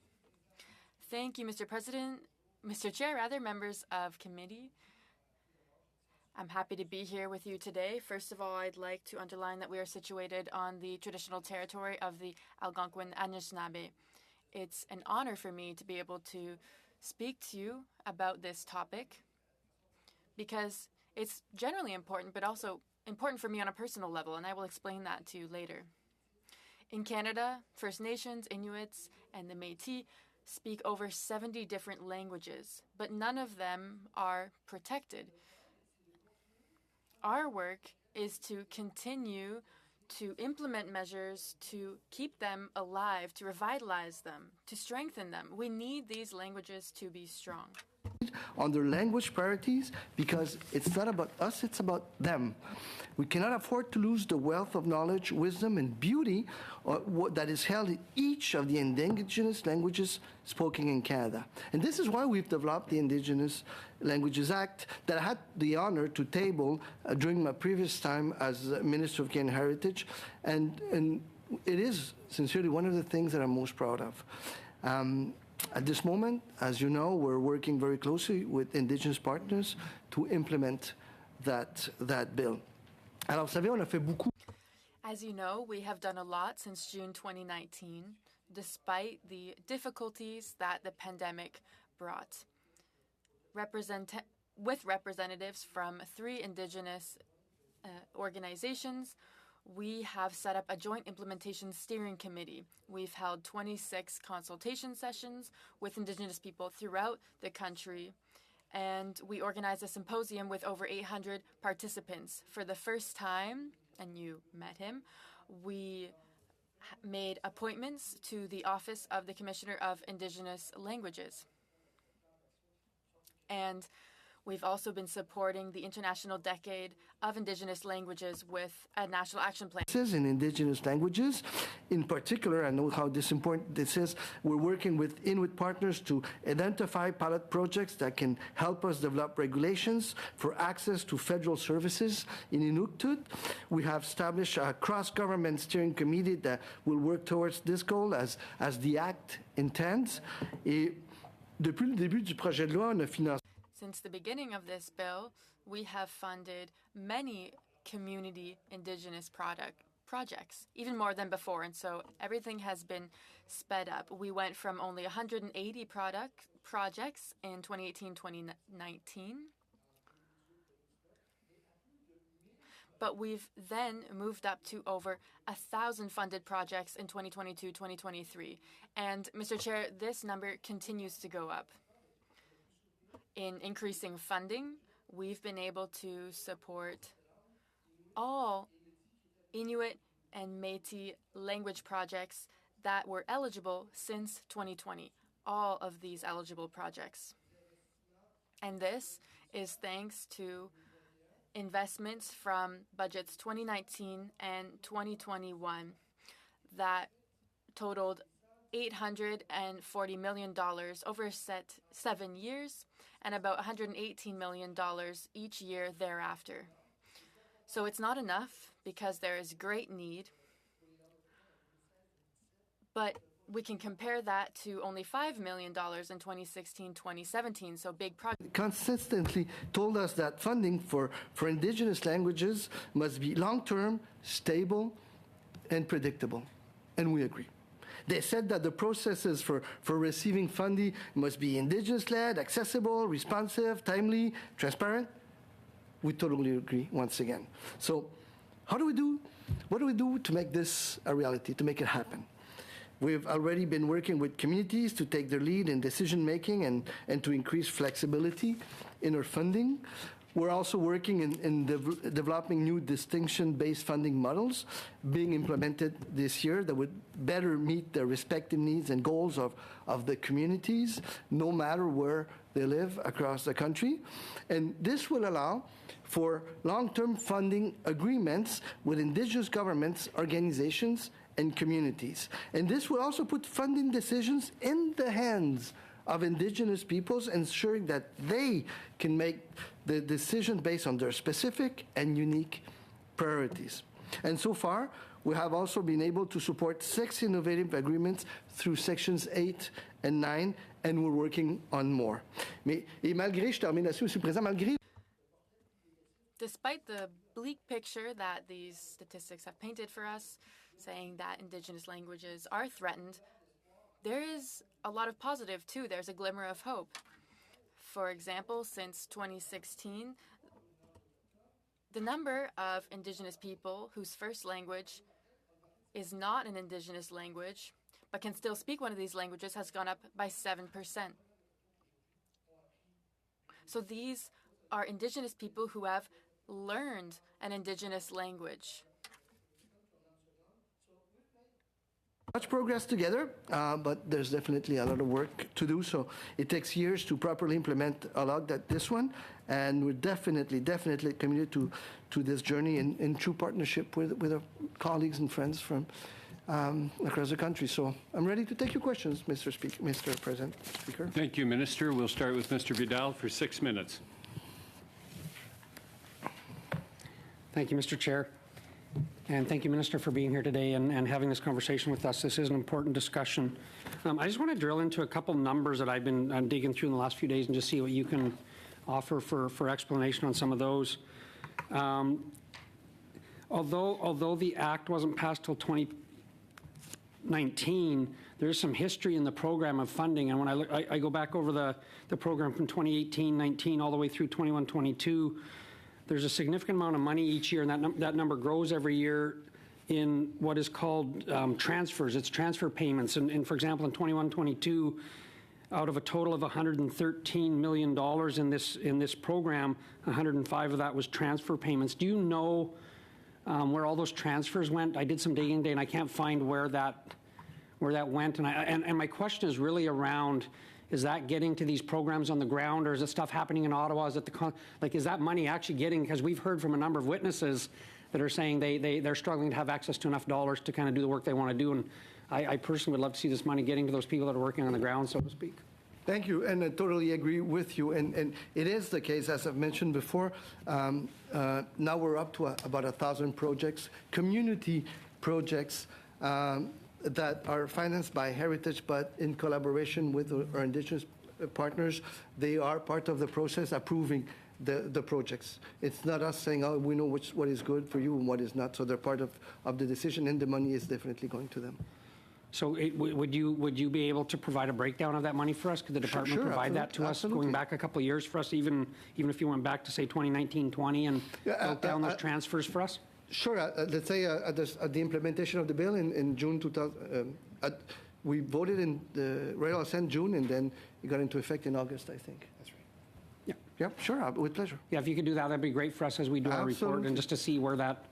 Thank you, Mr. President, Mr. Chair, members of committee. I'm happy to be here with you today. First of all, I'd like to underline that we are situated on the traditional territory of the Algonquin Anishinaabe. It's an honor for me to be able to speak to you about this topic because it's generally important, but also important for me on a personal level, and I will explain that to you later. In Canada, First Nations, Inuits, and the Métis speak over 70 different languages, but none of them are protected. Our work is to continue to implement measures to keep them alive, to revitalize them, to strengthen them. We need these languages to be strong. On their language priorities, because it's not about us, it's about them. We cannot afford to lose the wealth of knowledge, wisdom, and beauty that is held in each of the Indigenous languages spoken in Canada. And this is why we've developed the Indigenous Languages Act that I had the honor to table during my previous time as Minister of Canadian Heritage. And it is sincerely one of the things that I'm most proud of. At this moment, as you know, we're working very closely with Indigenous partners to implement that bill. Alors, vous savez, on a fait beaucoup. As you know, we have done a lot since June 2019, despite the difficulties that the pandemic brought. With representatives from 3 Indigenous organizations, we have set up a joint implementation steering committee. We've held 26 consultation sessions with Indigenous people throughout the country, and we organized a symposium with over 800 participants. For the first time, and you met him, we made appointments to the Office of the Commissioner of Indigenous Languages. And we've also been supporting the International Decade of Indigenous Languages with a national action plan. In Indigenous languages, in particular, I know how important this is. We're working with Inuit partners to identify pilot projects that can help us develop regulations for access to federal services in Inuktitut. We have established a cross-government steering committee that will work towards this goal as the Act intends. Et depuis le début du projet de loi, on a financé. Since the beginning of this bill, we have funded many community Indigenous projects, even more than before, and so everything has been sped up. We went from only 180 projects in 2018-2019, but we've then moved up to over 1,000 funded projects in 2022-2023. And, Mr. Chair, this number continues to go up. In increasing funding, we've been able to support all Inuit and Métis language projects that were eligible since 2020, all of these eligible projects. And this is thanks to investments from budgets 2019 and 2021 that totaled $840 million over 7 years, and about $118 million each year thereafter. So it's not enough because there is great need, but we can compare that to only $5 million in 2016-2017, so big progress. Consistently told us that funding for Indigenous languages must be long-term, stable, and predictable, and we agree. They said that the processes for receiving funding must be Indigenous-led, accessible, responsive, timely, transparent. We totally agree once again. So what do we do to make this a reality, to make it happen? We've already been working with communities to take their lead in decision-making and to increase flexibility in our funding. We're also working in developing new distinction-based funding models being implemented this year that would better meet the respective needs and goals of the communities, no matter where they live across the country. And this will allow for long-term funding agreements with Indigenous governments, organizations, and communities. And this will also put funding decisions in the hands of Indigenous peoples, ensuring that they can make the decision based on their specific and unique priorities. And so far, we have also been able to support 6 innovative agreements through sections 8 and 9, and we're working on more. Et malgré, je termine là-dessus, Monsieur le Président, malgré Despite the bleak picture that these statistics have painted for us, saying that Indigenous languages are threatened, there is a lot of positive, too. There's a glimmer of hope. For example, since 2016, the number of Indigenous people whose first language is not an Indigenous language, but can still speak one of these languages, has gone up by 7%. So these are Indigenous people who have learned an Indigenous language. Much progress together, but there's definitely a lot of work to do. So it takes years to properly implement a lot like this one, and we're definitely committed to this journey in true partnership with our colleagues and friends from across the country. So I'm ready to take your questions, Mr. President, Speaker. Thank you, Minister. We'll start with Mr. Vidal for 6 minutes. Thank you, Mr. Chair. And thank you, Minister, for being here today and having this conversation with us. This is an important discussion. I just want to drill into a couple numbers that I've been digging through in the last few days and just see what you can offer for explanation on some of those. Although the Act wasn't passed till 2019, there is some history in the program of funding. And when I go back over the program from 2018-19 all the way through 21-22, there's a significant amount of money each year, and that number grows every year in what is called transfers. It's transfer payments. And for example, in 21-22, out of a total of $113 million in this program, 105 of that was transfer payments. Do you know where all those transfers went? I did some digging today, and I can't find where that went. And my question is really around: is that getting to these programs on the ground, or is it stuff happening in Ottawa? Is it is that money actually getting? Because we've heard from a number of witnesses that are saying they're struggling to have access to enough dollars to kind of do the work they want to do. And I personally would love to see this money getting to those people that are working on the ground, so to speak. Thank you, and I totally agree with you. And it is the case, as I've mentioned before. Now we're up to about 1,000 projects, community projects, that are financed by Heritage, but in collaboration with our Indigenous partners. They are part of the process approving the projects. It's not us saying, oh, we know what is good for you and what is not. So they're part of the decision, and the money is definitely going to them. So would you be able to provide a breakdown of that money for us? Could the department provide that to us going back a couple of years for us, even if you went back to, say, 2019-20 and broke down those transfers for us? Sure. Let's say at the implementation of the bill in June 2000, we voted in the Royal Assent June, and then it got into effect in August, I think. That's right. Yeah. Yeah. Sure. With pleasure. Yeah. If you could do that, that'd be great for us as we do our report, and just to see where that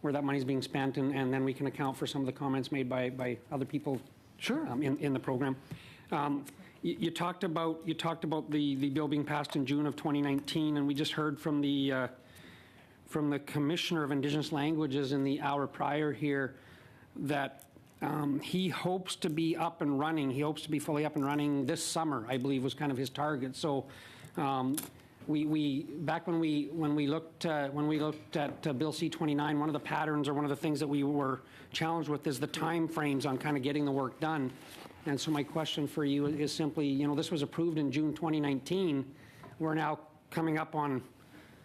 money is being spent, and then we can account for some of the comments made by other people. Sure. In the program. You talked about the bill being passed in June of 2019, and we just heard from the Commissioner of Indigenous Languages in the hour prior here that he hopes to be up and running. He hopes to be fully up and running this summer, I believe, was kind of his target. So we back when we looked at Bill C-29, one of the patterns or one of the things that we were challenged with is the time frames on kind of getting the work done. And so my question for you is simply, this was approved in June 2019. We're now coming up on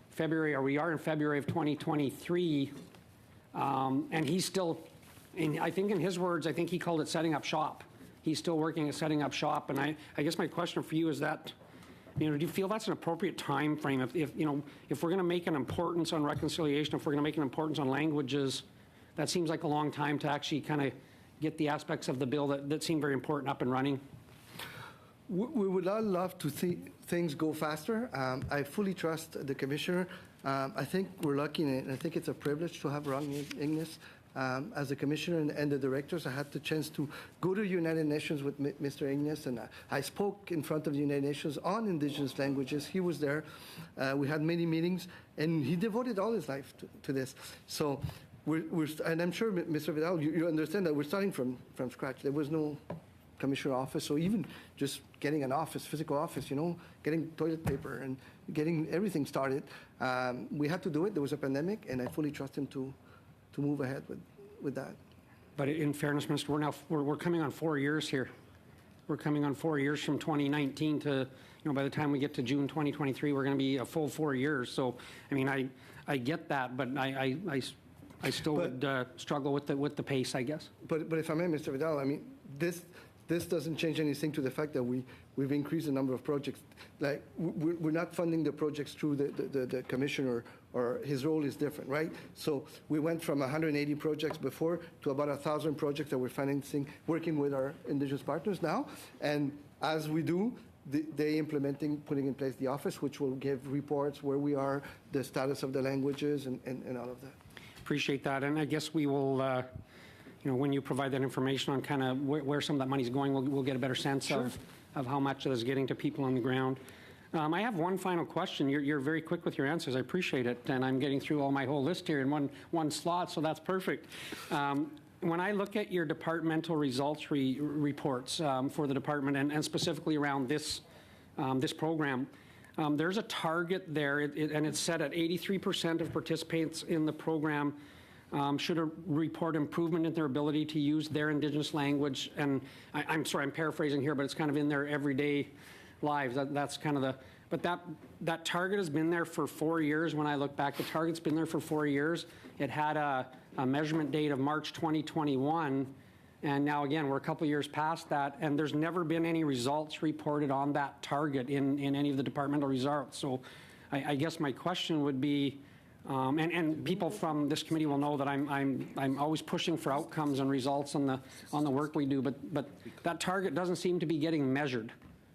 February, or we are in February of 2023, and he's still And I think in his words, I think he called it setting up shop. He's still working at setting up shop. And I guess my question for you is that, do you feel that's an appropriate time frame? If we're going to make an importance on reconciliation, if we're going to make an importance on languages, that seems like a long time to actually kind of get the aspects of the bill that seem very important up and running. We would all love to see things go faster. I fully trust the commissioner. I think we're lucky, and I think it's a privilege to have Ron Ignace as the commissioner and the directors. I had the chance to go to the United Nations with Mr. Ignace, and I spoke in front of the United Nations on Indigenous languages. He was there. We had many meetings, and he devoted all his life to this. So and I'm sure, Mr. Vidal, you understand that we're starting from scratch. There was no commissioner office, so even just getting an office, physical office, getting toilet paper and getting everything started, we had to do it. There was a pandemic, and I fully trust him to move ahead with that. But in fairness, Minister, we're coming on 4 years here. We're coming on 4 years from 2019 to, by the time we get to June 2023, we're going to be a full 4 years. So, I get that, but I still would struggle with the pace, I guess. But if I may, Mr. Vidal, this doesn't change anything to the fact that we've increased the number of projects. Like, we're not funding the projects through the commissioner, or his role is different, right? So we went from 180 projects before to about 1,000 projects that we're financing, working with our Indigenous partners now. And as we do, they putting in place the office, which will give reports where we are, the status of the languages, and all of that. Appreciate that. And I guess we will, when you provide that information on kind of where some of that money's going, we'll get a better sense of how much it is getting to people on the ground. I have one final question. You're very quick with your answers. I appreciate it. And I'm getting through all my whole list here in one slot, so that's perfect. When I look at your departmental results reports for the department, and specifically around this program, there's a target there, and it's set at 83% of participants in the program should report improvement in their ability to use their Indigenous language. And I'm sorry, I'm paraphrasing here, but it's kind of in their everyday lives. That's kind of but that target has been there for 4 years. When I look back, the target's been there for 4 years. It had a measurement date of March 2021. And now, again, we're a couple years past that, and there's never been any results reported on that target in any of the departmental results. So I guess my question would be, and people from this committee will know that I'm always pushing for outcomes and results on the work we do, but that target doesn't seem to be getting measured.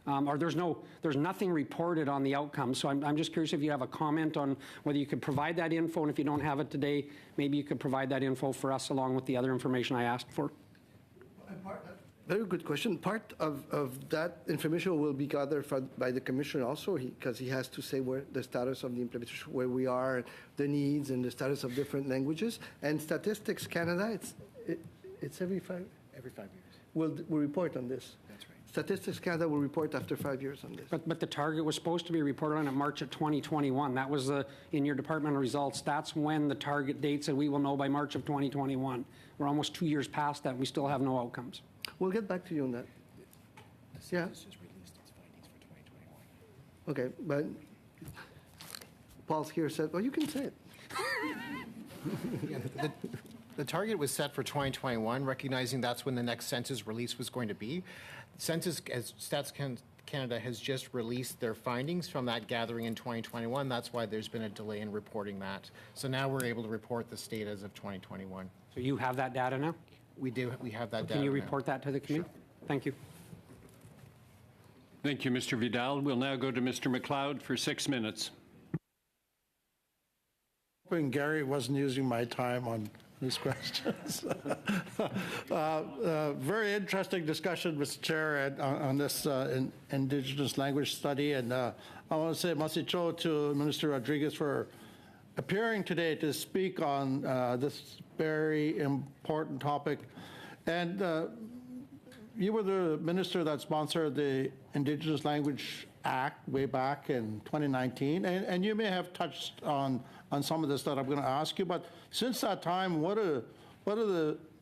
Or there's nothing reported on the outcomes. So I'm just curious if you have a comment on whether you could provide that info, and if you don't have it today, maybe you could provide that info for us along with the other information I asked for. Very good question. Part of that information will be gathered by the commissioner also, because he has to say where the status of the implementation, where we are, the needs, and the status of different languages. And Statistics Canada, it's every 5 years. We'll report on this. That's right. Statistics Canada will report after 5 years on this. But the target was supposed to be reported on in March of 2021. That was in your departmental results. That's when the target date said we will know by March of 2021. We're almost 2 years past that. We still have no outcomes. We'll get back to you on that. Yeah. Okay, but Paul's here said, well, you can say it. The target was set for 2021, recognizing that's when the next census release was going to be. Census, as Stats Canada has just released their findings from that gathering in 2021. That's why there's been a delay in reporting that. So now we're able to report the state as of 2021. So you have that data now? We do. We have that data. Can you report that to the committee? Sure. Thank you. Thank you, Mr. Vidal. We'll now go to Mr. McLeod for 6 minutes. Hoping Gary wasn't using my time on these questions. Very interesting discussion, Mr. Chair, on this Indigenous language study. And I want to say masicho to Minister Rodriguez for appearing today to speak on this very important topic. And you were the minister that sponsored the Indigenous Language Act way back in 2019, and you may have touched on some of this that I'm going to ask you. But since that time, what are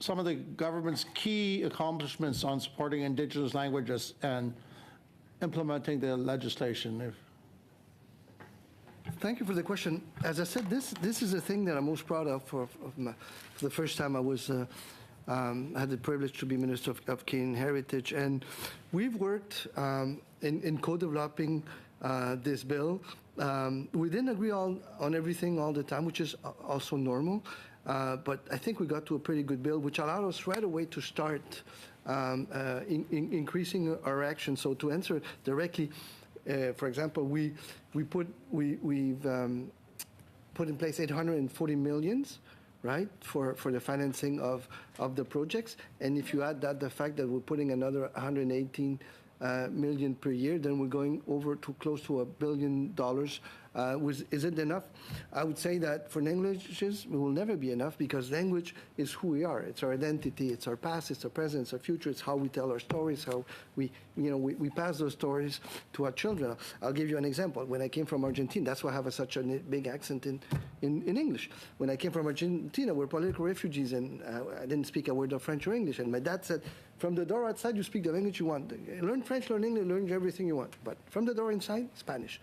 some of the government's key accomplishments on supporting Indigenous languages and implementing the legislation? Thank you for the question. As I said, this is a thing that I'm most proud of. For the first time, I was I had the privilege to be Minister of Canadian Heritage, and we've worked in co-developing this bill. We didn't agree on everything all the time, which is also normal, but I think we got to a pretty good bill, which allowed us right away to start increasing our action. So to answer directly, for example, we've put in place 840 millions, right, for the financing of the projects. And if you add that the fact that we're putting another 118 million per year, then we're going over to close to $1 billion. Is it enough? I would say that for languages, it will never be enough, because language is who we are. It's our identity. It's our past. It's our present. It's our future. It's how we tell our stories. How we pass those stories to our children. I'll give you an example. When I came from Argentina, that's why I have such a big accent in English. When I came from Argentina, we're political refugees, and I didn't speak a word of French or English. And my dad said, from the door outside, you speak the language you want. Learn French, learn English, learn everything you want. But from the door inside, Spanish.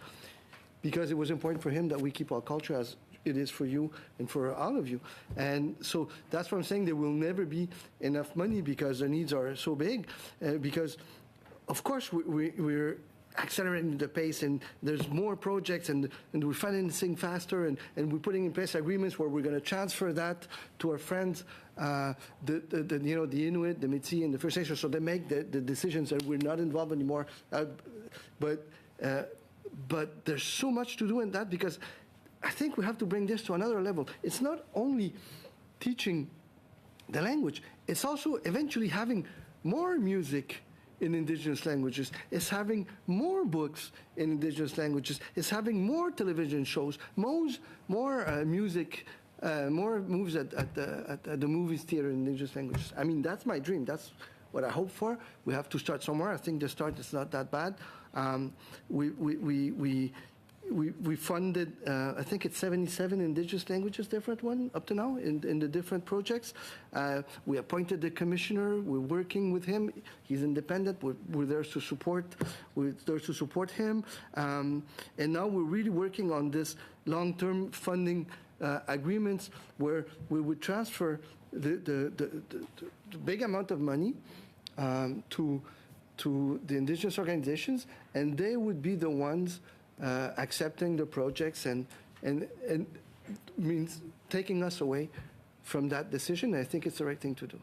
Because it was important for him that we keep our culture as it is for you and for all of you. And so that's what I'm saying. There will never be enough money because the needs are so big. Because, of course, we're accelerating the pace, and there's more projects, and we're financing faster, and we're putting in place agreements where we're going to transfer that to our friends, the Inuit, the Métis, and the First Nations, so they make the decisions, and we're not involved anymore. But there's so much to do in that, because I think we have to bring this to another level. It's not only teaching the language, it's also eventually having more music in Indigenous languages. It's having more books in Indigenous languages. It's having more television shows, more music, more movies at the movies theater in Indigenous languages. I mean, that's my dream. That's what I hope for. We have to start somewhere. I think the start is not that bad. We funded, I think it's 77 Indigenous languages, different one up to now in the different projects. We appointed the commissioner. We're working with him. He's independent. We're there to support. We're there to support him. And now we're really working on this long-term funding agreements where we would transfer the big amount of money to the Indigenous organizations, and they would be the ones accepting the projects and means taking us away from that decision. I think it's the right thing to do.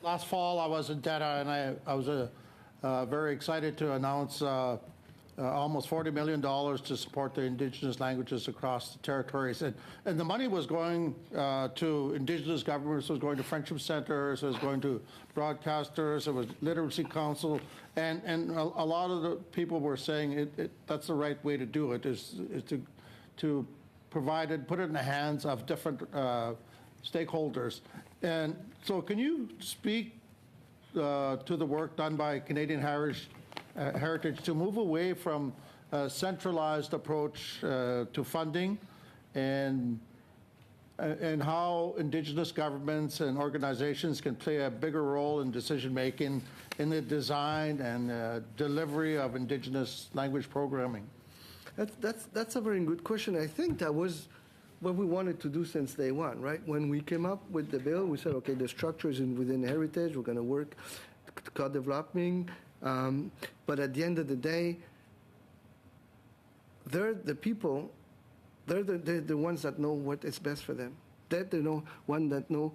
Last fall I was in Deta, and I was very excited to announce almost $40 million to support the Indigenous languages across the territories. And the money was going to Indigenous governments, it was going to friendship centers, it was going to broadcasters, it was Literacy Council, and a lot of the people were saying that's the right way to do it, is to provide it, put it in the hands of different stakeholders. And so can you speak to the work done by Canadian Heritage to move away from a centralized approach to funding, and how Indigenous governments and organizations can play a bigger role in decision-making in the design and delivery of Indigenous language programming? That's a very good question. I think that was what we wanted to do since day one, right? When we came up with the bill, we said, okay, the structure is within Heritage. We're going to work co-developing. But at the end of the day, they're the people, they're the ones that know what is best for them. They're the one that know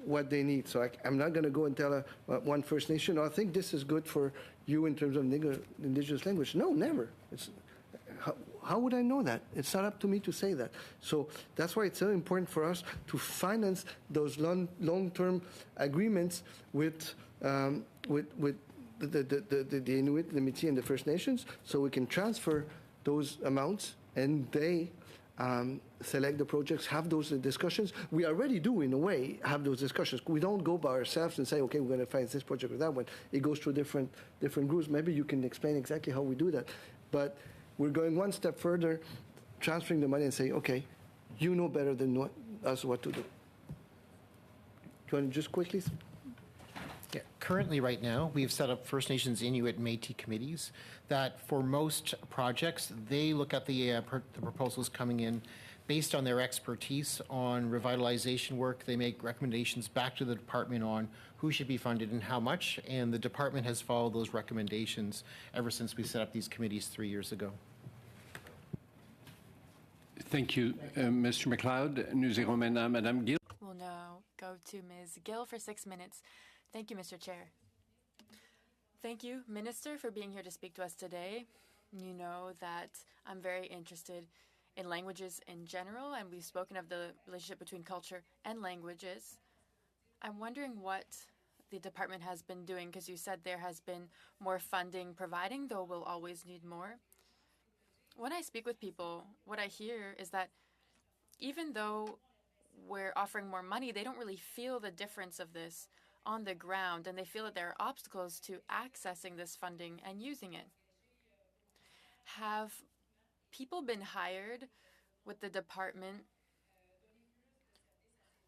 what they need. So I'm not going to go and tell one First Nation, I think this is good for you in terms of Indigenous language. No, never. How would I know that? It's not up to me to say that. So that's why it's so important for us to finance those long-term agreements with the Inuit, the Métis, and the First Nations, so we can transfer those amounts, and they select the projects, have those discussions. We already do, in a way, have those discussions. We don't go by ourselves and say, okay, we're going to finance this project or that one. It goes through different groups. Maybe you can explain exactly how we do that. But we're going one step further, transferring the money and saying, okay, you know better than us what to do. Do you want to just quickly? Yeah, currently, right now, we've set up First Nations, Inuit, and Métis committees that, for most projects, they look at the proposals coming in. Based on their expertise on revitalization work, they make recommendations back to the department on who should be funded and how much, and the department has followed those recommendations ever since we set up these committees 3 years ago. Thank you, Mr. McLeod. Nous irons maintenant à Madame Gill. We'll now go to Ms. Gill for 6 minutes. Thank you, Mr. Chair. Thank you, Minister, for being here to speak to us today. You know that I'm very interested in languages in general, and we've spoken of the relationship between culture and languages. I'm wondering what the department has been doing, because you said there has been more funding providing, though we'll always need more. When I speak with people, what I hear is that even though we're offering more money, they don't really feel the difference of this on the ground, and they feel that there are obstacles to accessing this funding and using it. Have people been hired with the department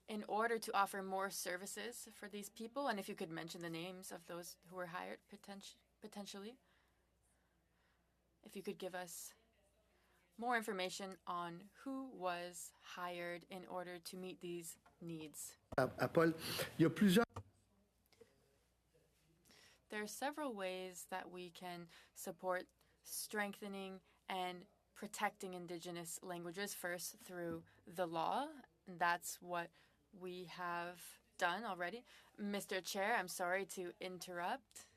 in order to offer more services for these people? And if you could mention the names of those who were hired potentially. If you could give us more information on who was hired in order to meet these needs. Paul, il y a plusieurs. There are several ways that we can support strengthening and protecting Indigenous languages. First, through the law. That's what we have done already. Mr. Chair, I'm sorry to interrupt.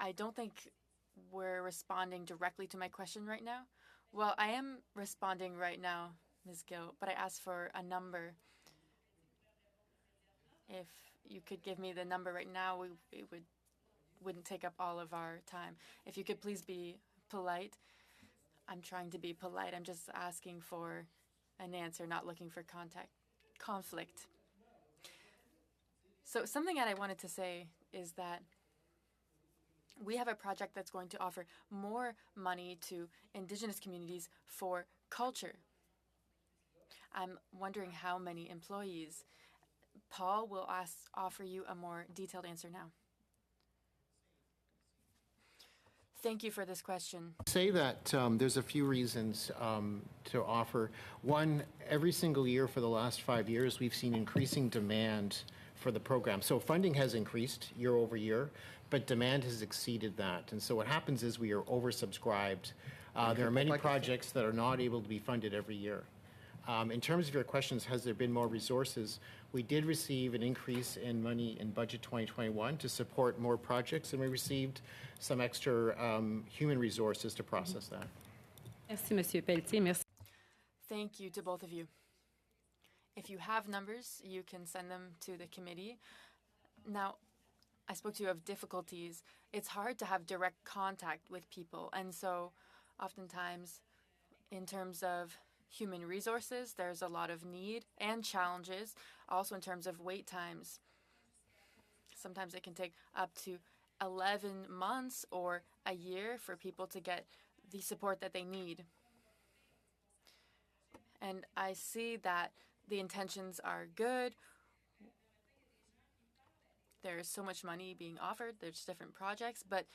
I don't think we're responding directly to my question right now. Well, I am responding right now, Ms. Gill, but I asked for a number. If you could give me the number right now, it wouldn't take up all of our time. If you could please be polite. I'm trying to be polite. I'm just asking for an answer, not looking for conflict. So something that I wanted to say is that we have a project that's going to offer more money to Indigenous communities for culture. I'm wondering how many employees. Paul will offer you a more detailed answer now. Thank you for this question. Say that there's a few reasons to offer. One, every single year for the last 5 years, we've seen increasing demand for the program. So funding has increased year over year, but demand has exceeded that. And so what happens is we are oversubscribed. There are many projects that are not able to be funded every year. In terms of your questions, has there been more resources? We did receive an increase in money in budget 2021 to support more projects, and we received some extra human resources to process that. Merci, Monsieur Pelletier. Merci. Thank you to both of you. If you have numbers, you can send them to the committee. Now, I spoke to you of difficulties. It's hard to have direct contact with people, and so oftentimes, in terms of human resources, there's a lot of need and challenges, also in terms of wait times. Sometimes it can take up to 11 months or a year for people to get the support that they need. And I see that the intentions are good. There's so much money being offered. There's different projects, but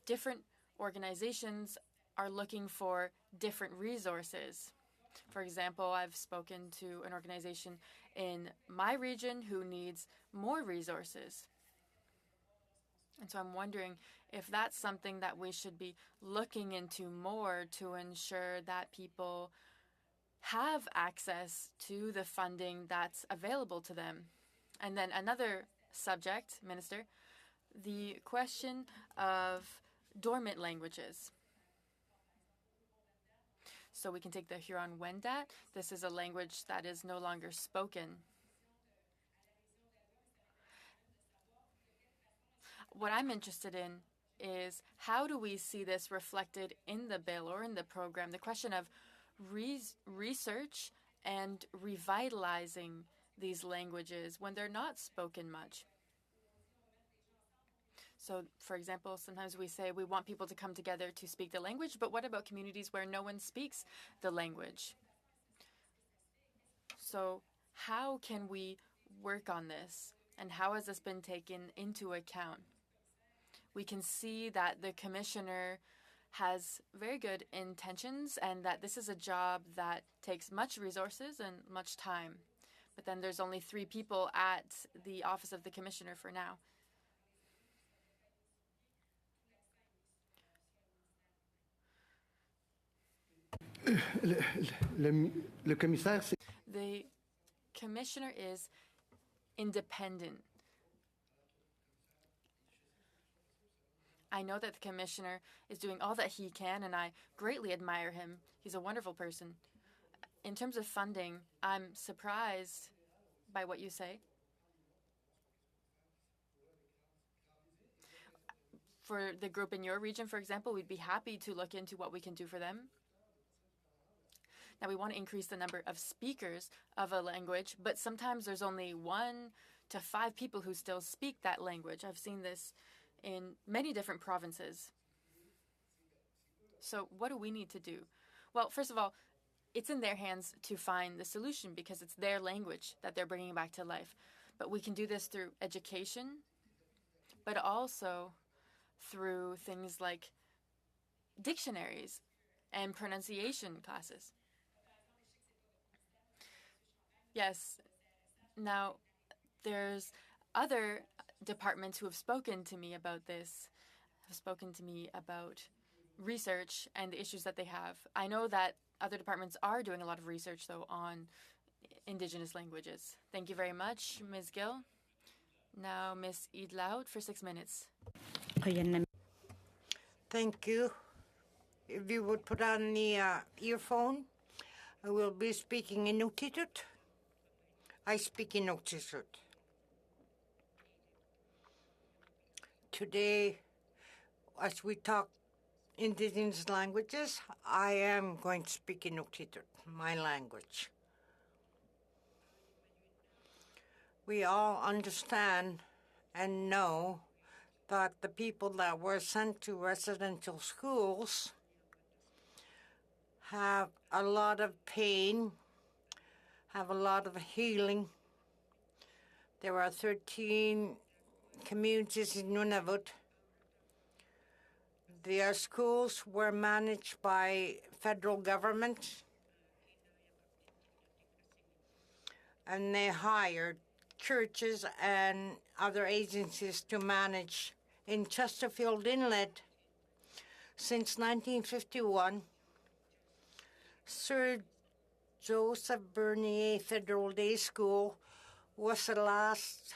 different organizations are looking for different resources. For example, I've spoken to an organization in my region who needs more resources. And so I'm wondering if that's something that we should be looking into more to ensure that people have access to the funding that's available to them. And then another subject, Minister, the question of dormant languages. So we can take the Huron-Wendat. This is a language that is no longer spoken. What I'm interested in is how do we see this reflected in the bill or in the program? The question of research and revitalizing these languages when they're not spoken much. So, for example, sometimes we say we want people to come together to speak the language, but what about communities where no one speaks the language? So how can we work on this, and how has this been taken into account? We can see that the commissioner has very good intentions and that this is a job that takes much resources and much time. But then there's only 3 people at the Office of the Commissioner for now. Le commissaire, c'est... The Commissioner is independent. I know that the Commissioner is doing all that he can, and I greatly admire him. He's a wonderful person. In terms of funding, I'm surprised by what you say. For the group in your region, for example, we'd be happy to look into what we can do for them. Now, we want to increase the number of speakers of a language, but sometimes there's only 1 to 5 people who still speak that language. I've seen this in many different provinces. So what do we need to do? Well, first of all, it's in their hands to find the solution because it's their language that they're bringing back to life. But we can do this through education, but also through things like dictionaries and pronunciation classes. Yes. Now, there's other departments who have spoken to me about this, have spoken to me about research and the issues that they have. I know that other departments are doing a lot of research, though, on Indigenous languages. Thank you very much, Ms. Gill. Now, Ms. Eidlaut for 6 minutes. Thank you. If you would put on the earphone, I will be speaking Inuktitut. I speak Inuktitut. Today, as we talk Indigenous languages, I am going to speak Inuktitut, my language. We all understand and know that the people that were sent to residential schools have a lot of pain, have a lot of healing. There are 13 communities in Nunavut. Their schools were managed by federal government, and they hired churches and other agencies to manage. In Chesterfield Inlet, since 1951, Sir Joseph Bernier Federal Day School was the last,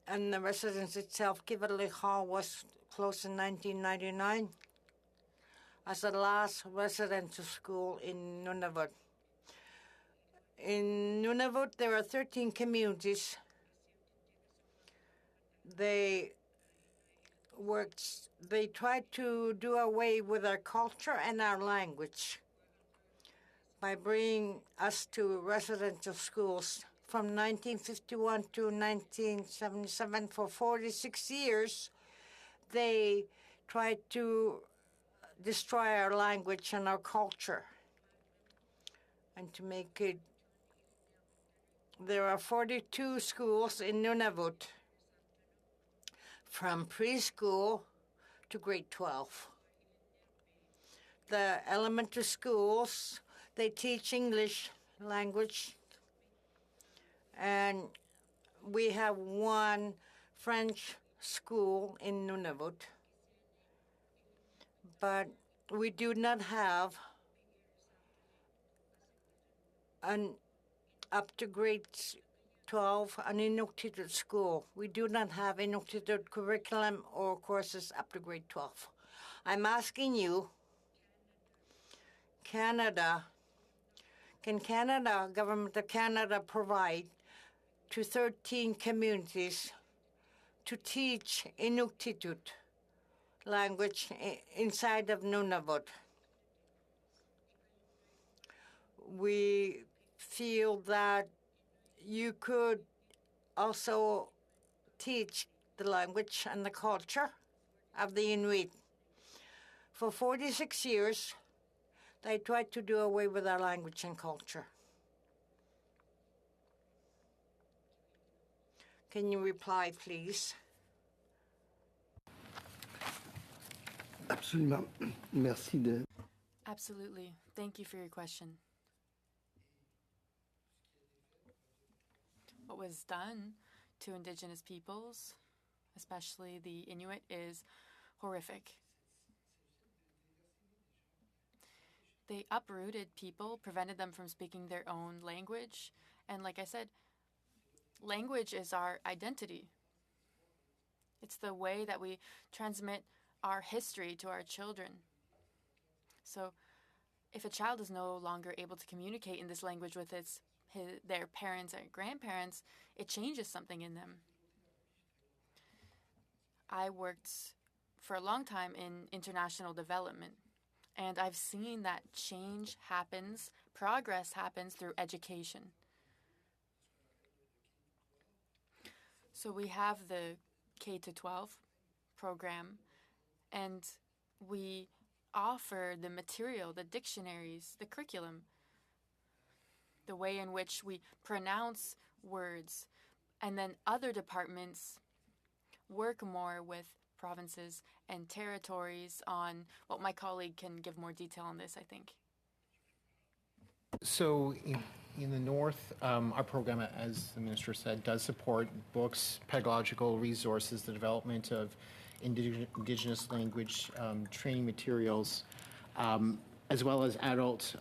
and the residence itself, Kivalliq Hall, was closed in 1999 as the last residential school in Nunavut. In Nunavut, there are 13 communities. They tried to do away with our culture and our language by bringing us to residential schools. From 1951 to 1977, for 46 years, they tried to destroy our language and our culture and to make it. There are 42 schools in Nunavut, from preschool to grade 12. The elementary schools, they teach English language, and we have 1 French school in Nunavut, but we do not have an up to grade 12 an Inuktitut school. We do not have Inuktitut curriculum or courses up to grade 12. I'm asking you, Canada, can Canada, Government of Canada, provide to 13 communities to teach Inuktitut language inside of Nunavut? We feel that you could also teach the language and the culture of the Inuit. For 46 years, they tried to do away with our language and culture. Can you reply, please? Absolument. Merci de. Absolutely. Thank you for your question. What was done to Indigenous peoples, especially the Inuit, is horrific. They uprooted people, prevented them from speaking their own language. And like I said, language is our identity. It's the way that we transmit our history to our children. So if a child is no longer able to communicate in this language with their parents and grandparents, it changes something in them. I worked for a long time in international development, and I've seen that change happens, progress happens through education. So we have the K-12 program, and we offer the material, the dictionaries, the curriculum, the way in which we pronounce words, and then other departments work more with provinces and territories on what my colleague can give more detail on this, I think. So in the north, our program, as the minister said, does support books, pedagogical resources, the development of Indigenous language training materials, as well as adult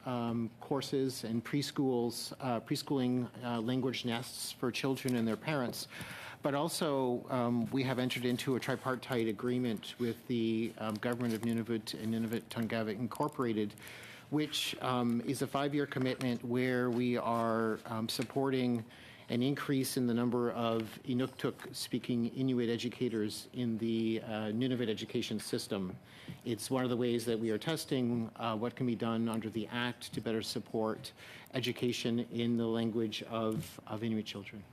courses and preschooling language nests for children and their parents. But also, we have entered into a tripartite agreement with the government of Nunavut and Nunavut Tungavik Incorporated, which is a 5-year commitment where we are supporting an increase in the number of Inuktitut-speaking Inuit educators in the Nunavut education system. It's one of the ways that we are testing what can be done under the Act to better support education in the language of Inuit children.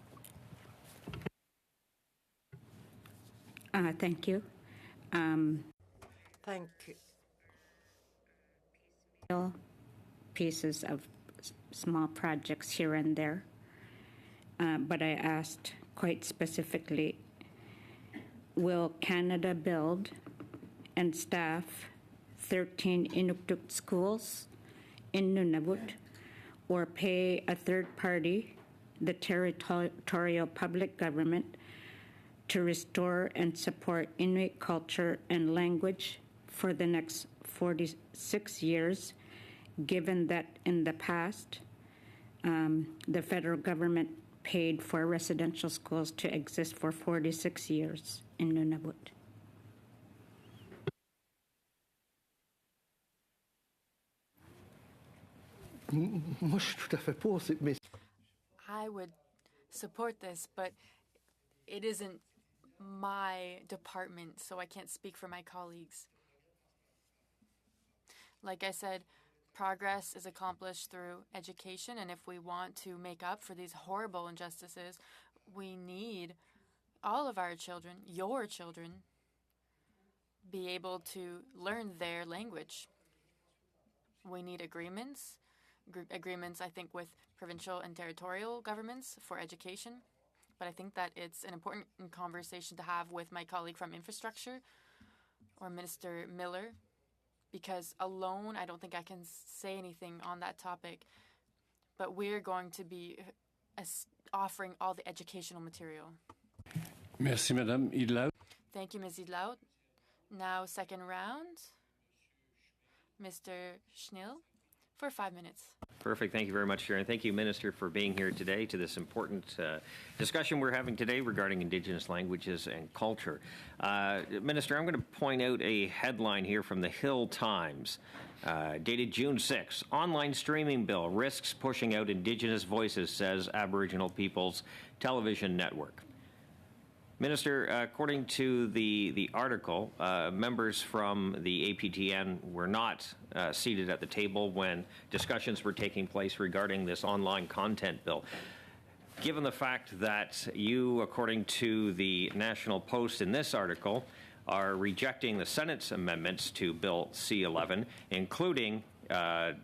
Thank you. Thank you. Pieces of small projects here and there. But I asked quite specifically, will Canada build and staff 13 Inuktitut schools in Nunavut, or pay a third party, the territorial public government, to restore and support Inuit culture and language for the next 46 years, given that in the past, the federal government paid for residential schools to exist for 46 years in Nunavut? I would support this, but it isn't my department, so I can't speak for my colleagues. Like I said, progress is accomplished through education, and if we want to make up for these horrible injustices, we need all of our children, your children, be able to learn their language. We need agreements, I think, with provincial and territorial governments for education. But I think that it's an important conversation to have with my colleague from infrastructure or Minister Miller, because alone I don't think I can say anything on that topic. But we're going to be offering all the educational material. Merci, Madame Idlaut. Thank you, Ms. Idlaut. Now, second round, Mr. Schnell for 5 minutes. Perfect. Thank you very much, Sharon. Thank you, Minister, for being here today to this important discussion we're having today regarding Indigenous languages and culture. Minister, I'm going to point out a headline here from the Hill Times, dated June 6. Online streaming bill risks pushing out Indigenous voices, says Aboriginal Peoples Television Network. Minister, according to the article, members from the APTN were not seated at the table when discussions were taking place regarding this online content bill. Given the fact that you, according to the National Post in this article, are rejecting the Senate's amendments to Bill C-11, including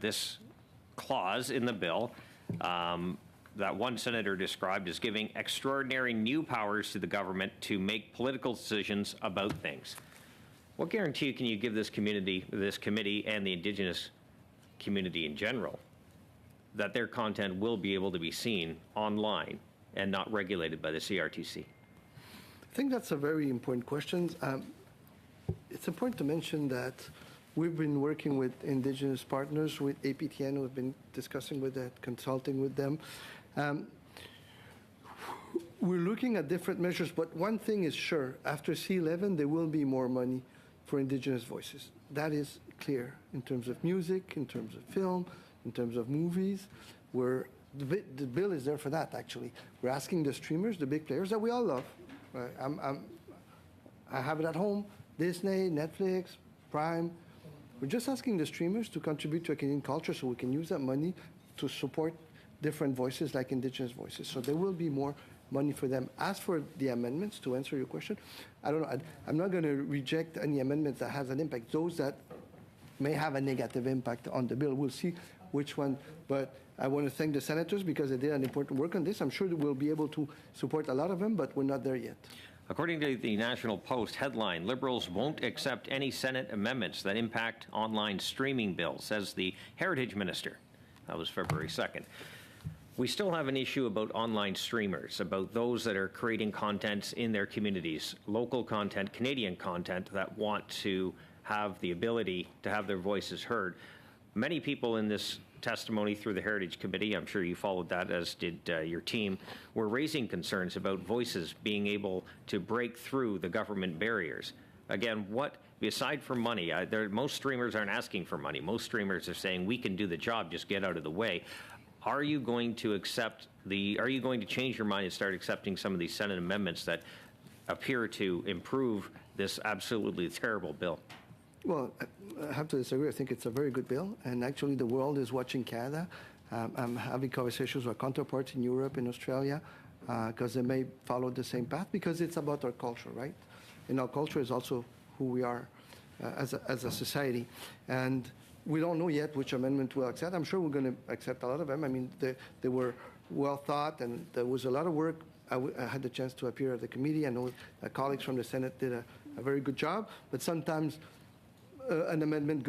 this clause in the bill, that one senator described as giving extraordinary new powers to the government to make political decisions about things. What guarantee can you give this community, this committee, and the Indigenous community in general that their content will be able to be seen online and not regulated by the CRTC? I think that's a very important question. It's important to mention that we've been working with Indigenous partners, with APTN, we've been discussing with that, consulting with them. We're looking at different measures, but one thing is sure, after C11, there will be more money for Indigenous voices. That is clear in terms of music, in terms of film, in terms of movies. The bill is there for that, actually. We're asking the streamers, the big players that we all love. I have it at home, Disney, Netflix, Prime. We're just asking the streamers to contribute to Canadian culture so we can use that money to support different voices like Indigenous voices. So there will be more money for them. As for the amendments, to answer your question, I don't know. I'm not going to reject any amendments that has an impact. Those that may have a negative impact on the bill, we'll see which one. But I want to thank the senators because they did an important work on this. I'm sure that we'll be able to support a lot of them, but we're not there yet. According to the National Post headline, Liberals won't accept any Senate amendments that impact online streaming bills, says the Heritage Minister. That was February 2nd. We still have an issue about online streamers, about those that are creating content in their communities, local content, Canadian content that want to have the ability to have their voices heard. Many people in this testimony through the Heritage Committee, I'm sure you followed that, as did your team, were raising concerns about voices being able to break through the government barriers. Again, aside from money, most streamers aren't asking for money. Most streamers are saying, we can do the job, just get out of the way. Are you going to change your mind and start accepting some of these Senate amendments that appear to improve this absolutely terrible bill? Well, I have to disagree. I think it's a very good bill, and actually the world is watching Canada. I'm having conversations with counterparts in Europe and Australia because they may follow the same path because it's about our culture, right? And our culture is also who we are as a society. And we don't know yet which amendment we'll accept. I'm sure we're going to accept a lot of them. I mean, they were well thought, and there was a lot of work. I had the chance to appear at the committee. I know colleagues from the Senate did a very good job, but sometimes an amendment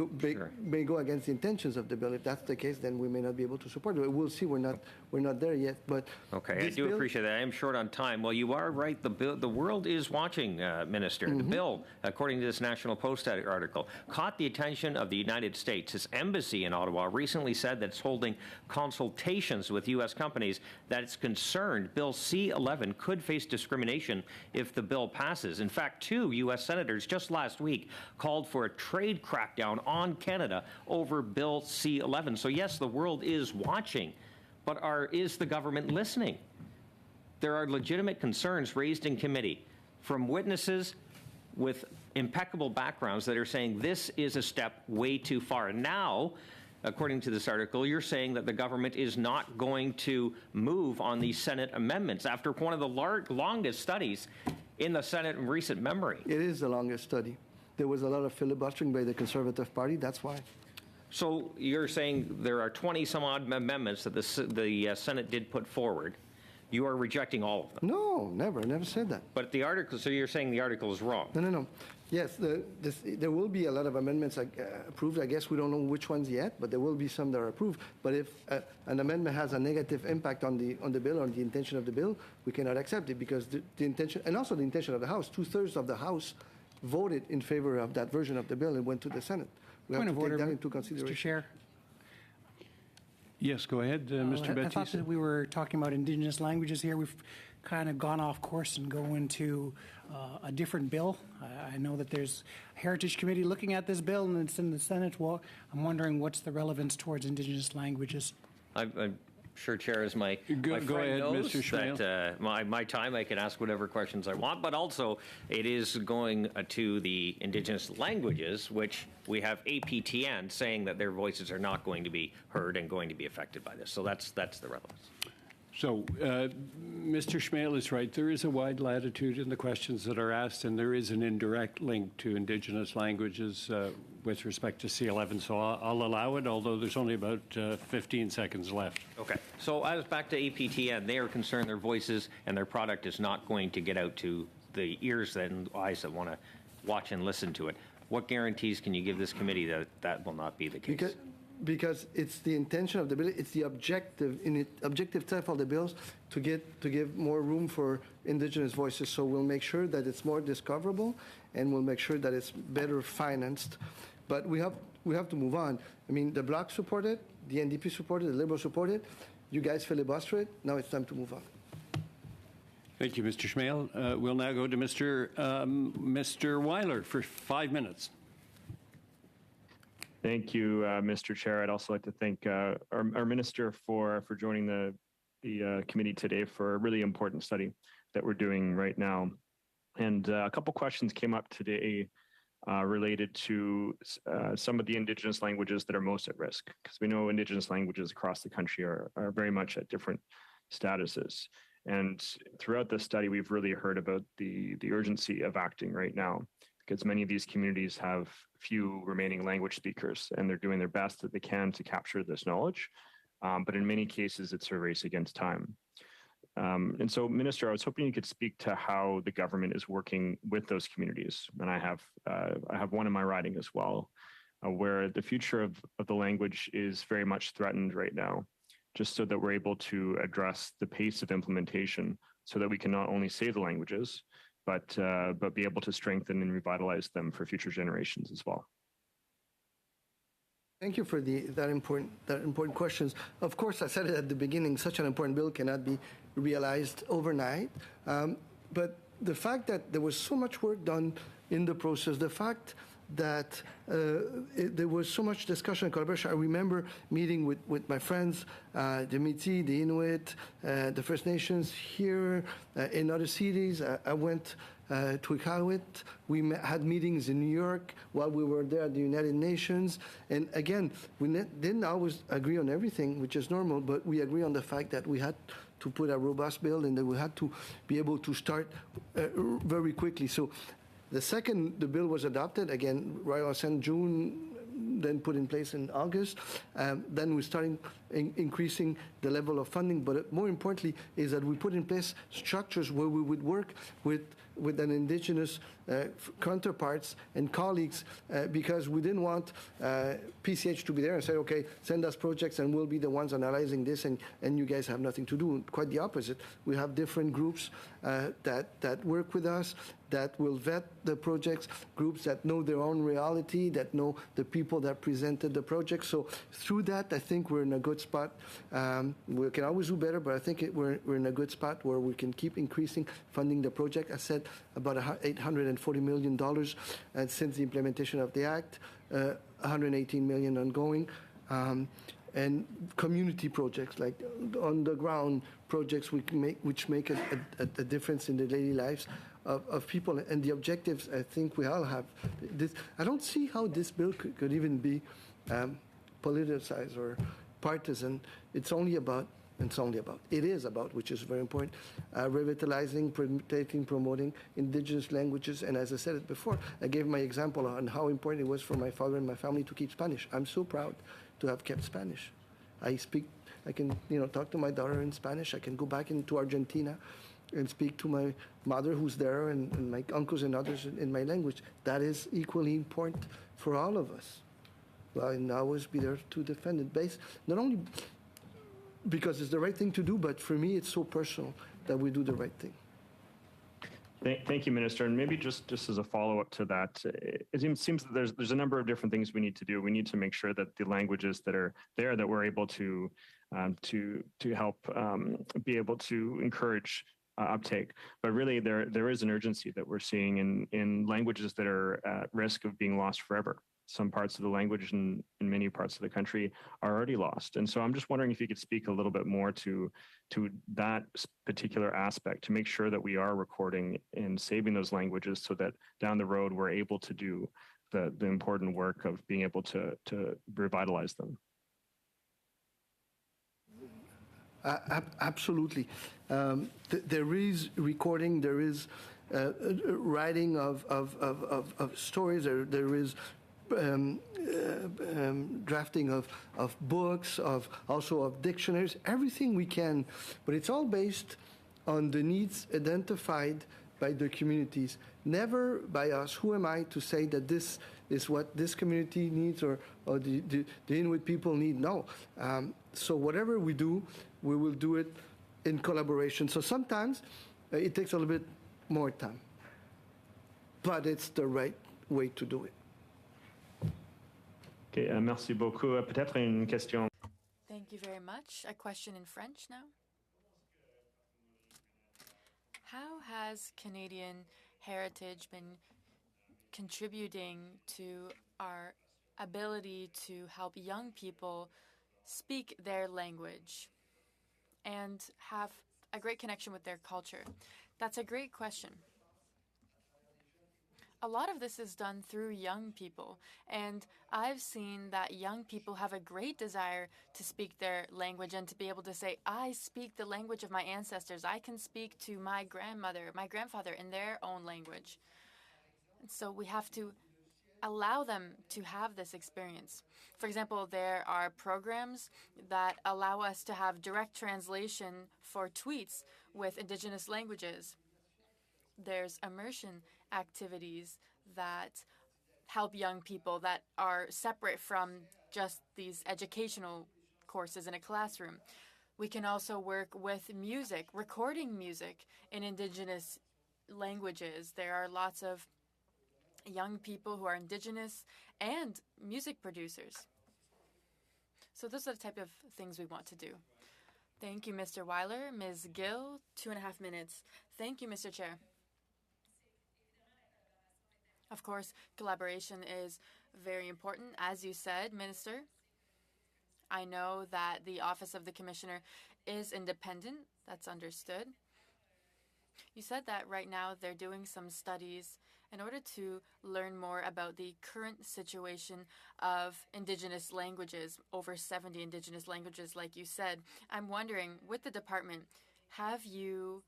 may go against the intentions of the bill. If that's the case, then we may not be able to support it. We'll see. We're not there yet. But okay, I do appreciate that. I am short on time. Well, you are right. The world is watching, Minister. Mm-hmm. The bill, according to this National Post article, caught the attention of the United States. Its embassy in Ottawa recently said that it's holding consultations with U.S. companies that it's concerned Bill C-11 could face discrimination if the bill passes. In fact, 2 U.S. senators just last week called for a trade crackdown on Canada over Bill C-11. So yes, the world is watching, but is the government listening? There are legitimate concerns raised in committee from witnesses with impeccable backgrounds that are saying this is a step way too far. And now, according to this article, you're saying that the government is not going to move on these Senate amendments after one of the longest studies in the Senate in recent memory. It is the longest study. There was a lot of filibustering by the Conservative Party. That's why. So you're saying there are 20-some-odd amendments that the Senate did put forward. You are rejecting all of them? No, never. Never said that. But the article, so you're saying the article is wrong? No. Yes, there will be a lot of amendments approved. I guess we don't know which ones yet, but there will be some that are approved. But if an amendment has a negative impact on the bill or the intention of the bill, we cannot accept it because the intention, and also the intention of the House, 2/3 of the House voted in favor of that version of the bill and went to the Senate. We have to take that into consideration. Mr. Chair. Yes, go ahead, Mr. Baptiste. I thought that we were talking about Indigenous languages here. We've kind of gone off course and go into a different bill. I know that there's a Heritage Committee looking at this bill and it's in the Senate. Well, I'm wondering what's the relevance towards Indigenous languages. I'm sure, Chair, as my friend ahead, knows, Mr. Schmale. that my time I can ask whatever questions I want, but also it is going to the Indigenous languages, which we have APTN saying that their voices are not going to be heard and going to be affected by this. So that's the relevance. So, Mr. Schmale is right. There is a wide latitude in the questions that are asked, and there is an indirect link to Indigenous languages with respect to C-11. So I'll allow it, although there's only about 15 seconds left. Okay. So I was back to APTN. They are concerned their voices and their product is not going to get out to the ears and eyes that want to watch and listen to it. What guarantees can you give this committee that that will not be the case? Because it's the intention of the bill, it's the objective type of the bills to give more room for Indigenous voices. So we'll make sure that it's more discoverable, and we'll make sure that it's better financed. But we have to move on. I mean, the Bloc supported, the NDP supported, the Liberals supported. You guys filibuster it. Now it's time to move on. Thank you, Mr. Schmale. We'll now go to Mr. Weiler for 5 minutes. Thank you, Mr. Chair. I'd also like to thank our minister for joining the committee today for a really important study that we're doing right now. And a couple questions came up today related to some of the Indigenous languages that are most at risk, because we know Indigenous languages across the country are very much at different statuses. And throughout this study, we've really heard about the urgency of acting right now, because many of these communities have few remaining language speakers, and they're doing their best that they can to capture this knowledge. But in many cases, it's a race against time. And so, Minister, I was hoping you could speak to how the government is working with those communities. And I have one in my riding as well, where the future of the language is very much threatened right now, just so that we're able to address the pace of implementation so that we can not only save the languages, but be able to strengthen and revitalize them for future generations as well. Thank you for that important questions. Of course, I said it at the beginning, such an important bill cannot be realized overnight. But the fact that there was so much work done in the process, the fact that there was so much discussion and collaboration. I remember meeting with my friends, the Métis, the Inuit, the First Nations here in other cities. I went to Iqaluit. We had meetings in New York while we were there at the United Nations. And again, we didn't always agree on everything, which is normal, but we agree on the fact that we had to put a robust bill and that we had to be able to start very quickly. So the second the bill was adopted, again, Royal Assent June, then put in place in August, then we're starting increasing the level of funding. But more importantly is that we put in place structures where we would work with an Indigenous counterparts and colleagues because we didn't want PCH to be there and say, okay, send us projects and we'll be the ones analyzing this and you guys have nothing to do. Quite the opposite. We have different groups that work with us, that will vet the projects, groups that know their own reality, that know the people that presented the project. So through that, I think we're in a good spot. We can always do better, but I think we're in a good spot where we can keep increasing funding the project. I said about $840 million since the implementation of the Act, $118 million ongoing. And community projects like on-the-ground projects which make a difference in the daily lives of people. And the objectives, I think we all have. I don't see how this bill could even be politicized or partisan. It is about, which is very important, revitalizing, protecting, promoting Indigenous languages. And as I said it before, I gave my example on how important it was for my father and my family to keep Spanish. I'm so proud to have kept Spanish. I can talk to my daughter in Spanish. I can go back into Argentina and speak to my mother who's there and my uncles and others in my language. That is equally important for all of us. Well, and I always be there to defend it, based not only because it's the right thing to do, but for me, it's so personal that we do the right thing. Thank you, Minister. And maybe just as a follow-up to that, it seems that there's a number of different things we need to do. We need to make sure that the languages that are there, that we're able to help be able to encourage uptake. But really, there is an urgency that we're seeing in languages that are at risk of being lost forever. Some parts of the language in many parts of the country are already lost. And so I'm just wondering if you could speak a little bit more to that particular aspect to make sure that we are recording and saving those languages so that down the road we're able to do the important work of being able to revitalize them. Absolutely. There is recording, there is writing of stories, there is drafting of books, also of dictionaries, everything we can, but it's all based on the needs identified by the communities, never by us. Who am I to say that this is what this community needs or the Inuit people need? No. So whatever we do, we will do it in collaboration. So sometimes it takes a little bit more time, but it's the right way to do it. Okay, merci beaucoup. Peut-être une question. Thank you very much. A question in French now. How has Canadian Heritage been contributing to our ability to help young people speak their language and have a great connection with their culture? That's a great question. A lot of this is done through young people, and I've seen that young people have a great desire to speak their language and to be able to say, I speak the language of my ancestors. I can speak to my grandmother, my grandfather in their own language. And so we have to allow them to have this experience. For example, there are programs that allow us to have direct translation for tweets with Indigenous languages. There's immersion activities that help young people that are separate from just these educational courses in a classroom. We can also work with music, recording music in Indigenous languages. There are lots of young people who are Indigenous and music producers. So those are the type of things we want to do. Thank you, Mr. Weiler. Ms. Gill, 2.5 minutes. Thank you, Mr. Chair. Of course, collaboration is very important. As you said, Minister, I know that the Office of the Commissioner is independent. That's understood. You said that right now they're doing some studies in order to learn more about the current situation of Indigenous languages, over 70 Indigenous languages, like you said. I'm wondering, with the department, have you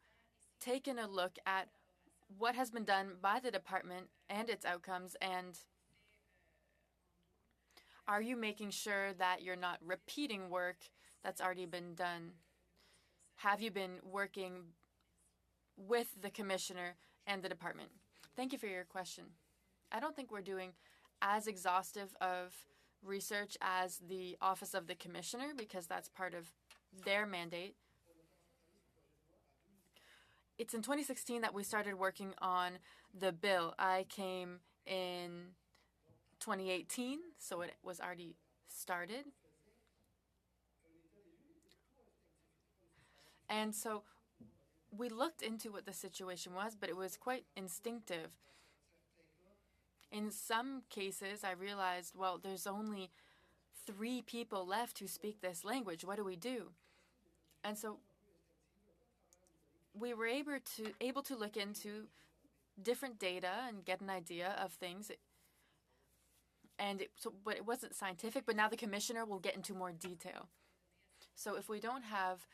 taken a look at what has been done by the department and its outcomes, and are you making sure that you're not repeating work that's already been done? Have you been working with the commissioner and the department? Thank you for your question. I don't think we're doing as exhaustive of research as the Office of the Commissioner because that's part of their mandate. It's in 2016 that we started working on the bill. I came in 2018, so it was already started. And so we looked into what the situation was, but it was quite instinctive. In some cases, I realized, well, there's only 3 people left who speak this language. What do we do? And so we were able to look into different data and get an idea of things. But it wasn't scientific, but now the commissioner will get into more detail. So if we don't have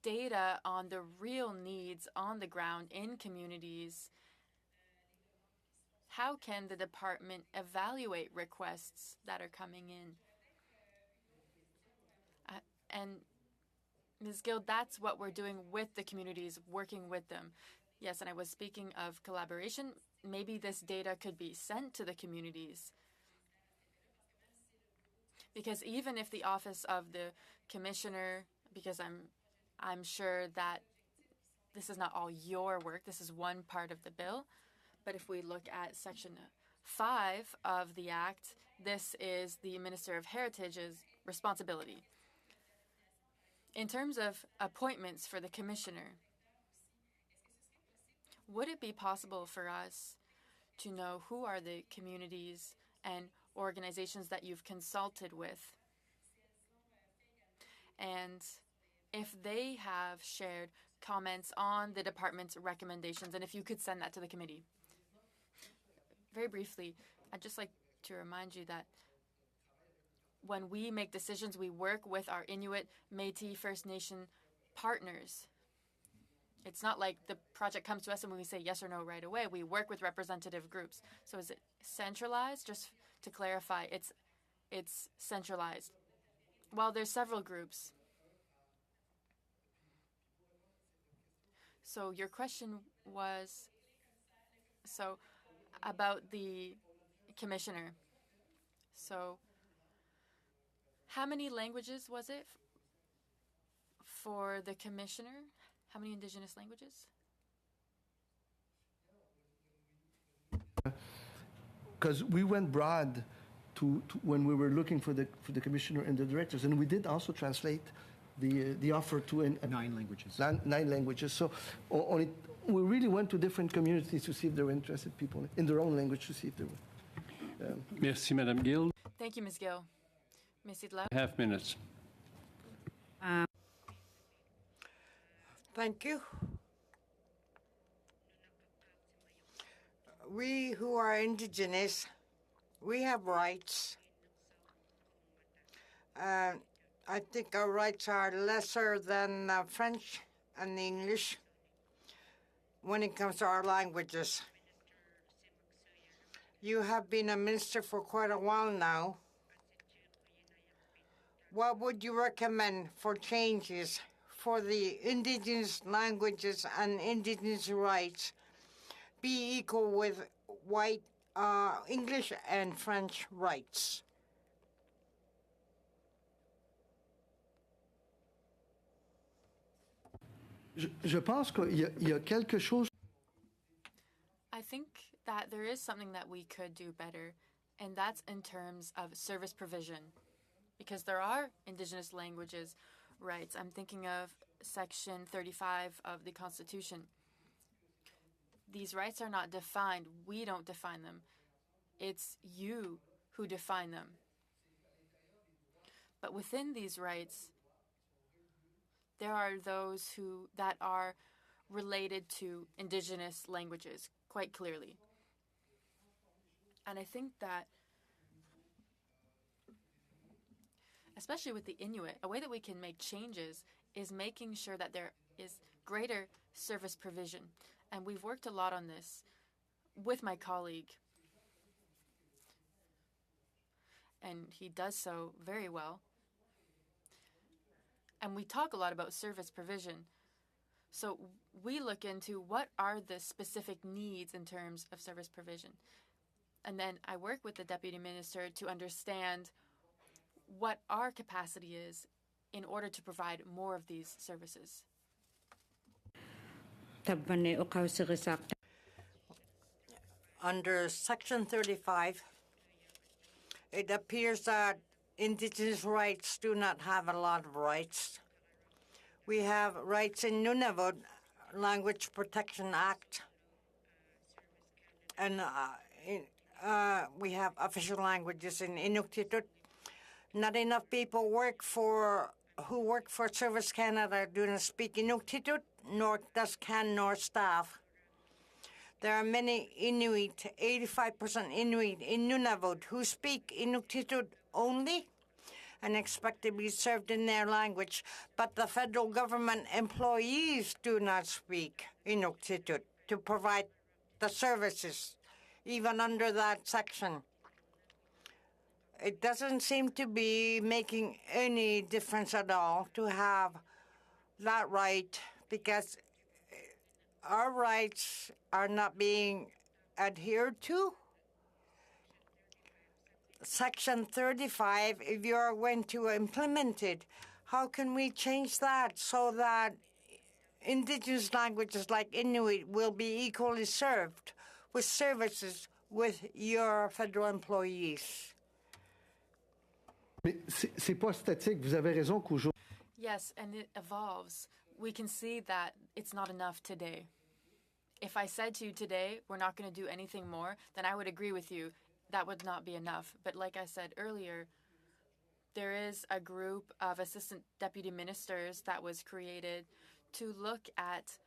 data on the real needs on the ground in communities, how can the department evaluate requests that are coming in? And Ms. Gill, that's what we're doing with the communities, working with them. Yes, and I was speaking of collaboration. Maybe this data could be sent to the communities. Because even if the Office of the Commissioner, because I'm sure that this is not all your work, this is one part of the bill, but if we look at Section 5 of the Act, this is the Minister of Heritage's responsibility. In terms of appointments for the Commissioner, would it be possible for us to know who are the communities and organizations that you've consulted with? And if they have shared comments on the department's recommendations, and if you could send that to the committee. Very briefly, I'd just like to remind you that when we make decisions, we work with our Inuit, Métis, First Nation partners. It's not like the project comes to us and we say yes or no right away. We work with representative groups. So is it centralized? Just to clarify, it's centralized. Well, there's several groups. So your question was So, about the commissioner. So, how many languages was it for the commissioner? How many Indigenous languages? Because we went broad to when we were looking for the commissioner and the directors, and we did also translate the offer to 9 languages. 9 languages. So we really went to different communities to see if there were interested people in their own language to see if there were. Merci, Madame Gill. Thank you, Ms. Gill. Ms. Idlau? Half minutes. Thank you. We who are Indigenous, we have rights. I think our rights are lesser than French and English when it comes to our languages. You have been a minister for quite a while now. What would you recommend for changes for the Indigenous languages and Indigenous rights be equal with white English and French rights? Je pense qu'il y a quelque chose. I think that there is something that we could do better, and that's in terms of service provision, because there are Indigenous languages rights. I'm thinking of Section 35 of the Constitution. These rights are not defined. We don't define them. It's you who define them. But within these rights, there are those that are related to Indigenous languages quite clearly. And I think that, especially with the Inuit, a way that we can make changes is making sure that there is greater service provision. And we've worked a lot on this with my colleague. And he does so very well. And we talk a lot about service provision. So we look into what are the specific needs in terms of service provision. And then I work with the Deputy Minister to understand what our capacity is in order to provide more of these services. Under Section 35, it appears that Indigenous rights do not have a lot of rights. We have rights in Nunavut, Language Protection Act, and we have official languages in Inuktitut. Not enough people who work for Service Canada do not speak Inuktitut, nor does Canmore staff. There are many Inuit, 85% Inuit in Nunavut, who speak Inuktitut only and expect to be served in their language, but the federal government employees do not speak Inuktitut to provide the services, even under that section. It doesn't seem to be making any difference at all to have that right, because our rights are not being adhered to. Section 35, if you are going to implement it, how can we change that so that Indigenous languages like Inuit will be equally served with services with your federal employees? Mais c'est pas statique. Vous avez raison qu'aujourd'hui. Yes, and it evolves. We can see that it's not enough today. If I said to you today, we're not going to do anything more, then I would agree with you. That would not be enough. But like I said earlier, there is a group of assistant deputy ministers that was created to look at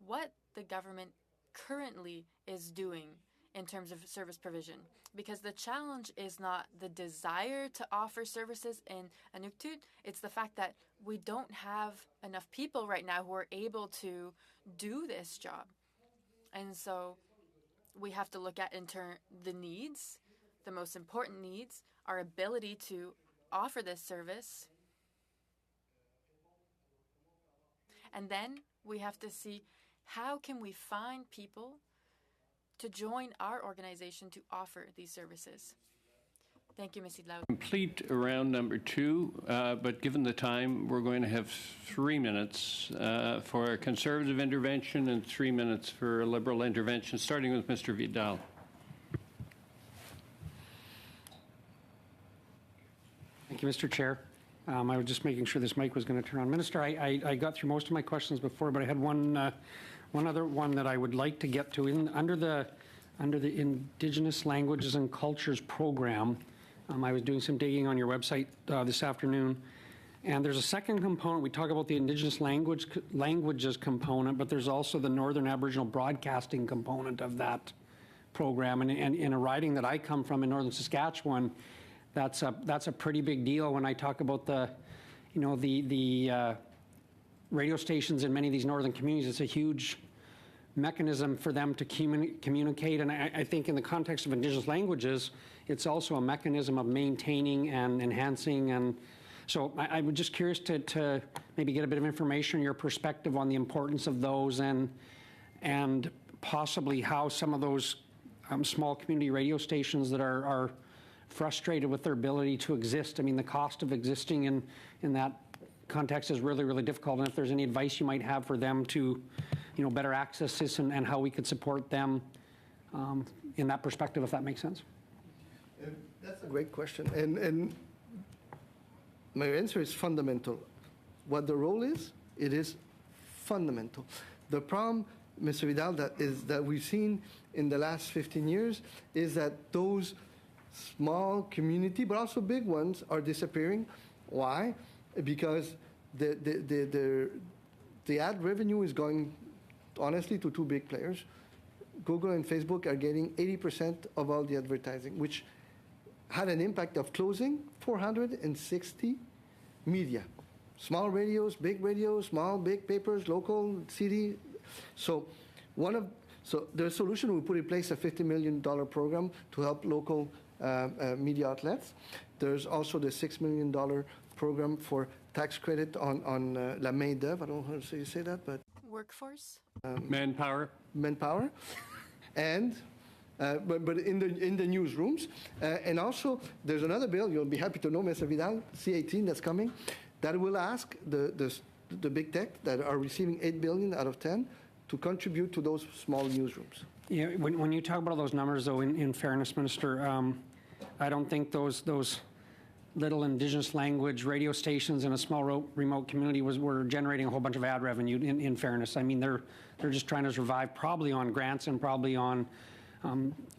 what the government currently is doing in terms of service provision. Because the challenge is not the desire to offer services in Inuktitut, it's the fact that we don't have enough people right now who are able to do this job. And so we have to look at the needs, the most important needs, our ability to offer this service. And then we have to see how can we find people to join our organization to offer these services. Thank you, Ms. Idlao. Complete round number 2, but given the time, we're going to have 3 minutes for a Conservative intervention and 3 minutes for a Liberal intervention, starting with Mr. Vidal. Thank you, Mr. Chair. I was just making sure this mic was going to turn on. Minister, I got through most of my questions before, but I had one other one that I would like to get to. Under the Indigenous Languages and Cultures program, I was doing some digging on your website this afternoon, and there's a second component. We talk about the Indigenous languages component, but there's also the Northern Aboriginal Broadcasting component of that program. And in a riding that I come from in Northern Saskatchewan, that's a pretty big deal when I talk about the radio stations in many of these northern communities. It's a huge mechanism for them to communicate, and I think in the context of Indigenous languages, it's also a mechanism of maintaining and enhancing. And so I was just curious to maybe get a bit of information, your perspective on the importance of those, and possibly how some of those small community radio stations that are frustrated with their ability to exist. I mean, the cost of existing in that context is really, really difficult. And if there's any advice you might have for them to, better access this and how we could support them in that perspective, if that makes sense. That's a great question. And my answer is fundamental. What the role is, it is fundamental. The problem, Mr. Vidal, that we've seen in the last 15 years is that those small community, but also big ones, are disappearing. Why? Because the ad revenue is going, honestly, to 2 big players. Google and Facebook are getting 80% of all the advertising, which had an impact of closing 460 media. Small radios, small, big papers, local, CD. So the solution, we put in place a $50 million program to help local media outlets. There's also the $6 million program for tax credit on la main d'oeuvre. I don't know how you say that, but workforce, manpower, and but in the newsrooms. And also, there's another bill. You'll be happy to know, Mr. Vidal, C-18 that's coming, that will ask the big tech that are receiving $8 billion out of 10 to contribute to those small newsrooms. Yeah, when you talk about those numbers, though, in fairness, Minister, I don't think those little Indigenous language radio stations in a small remote community were generating a whole bunch of ad revenue. In fairness, I mean they're just trying to survive, probably on grants and probably on,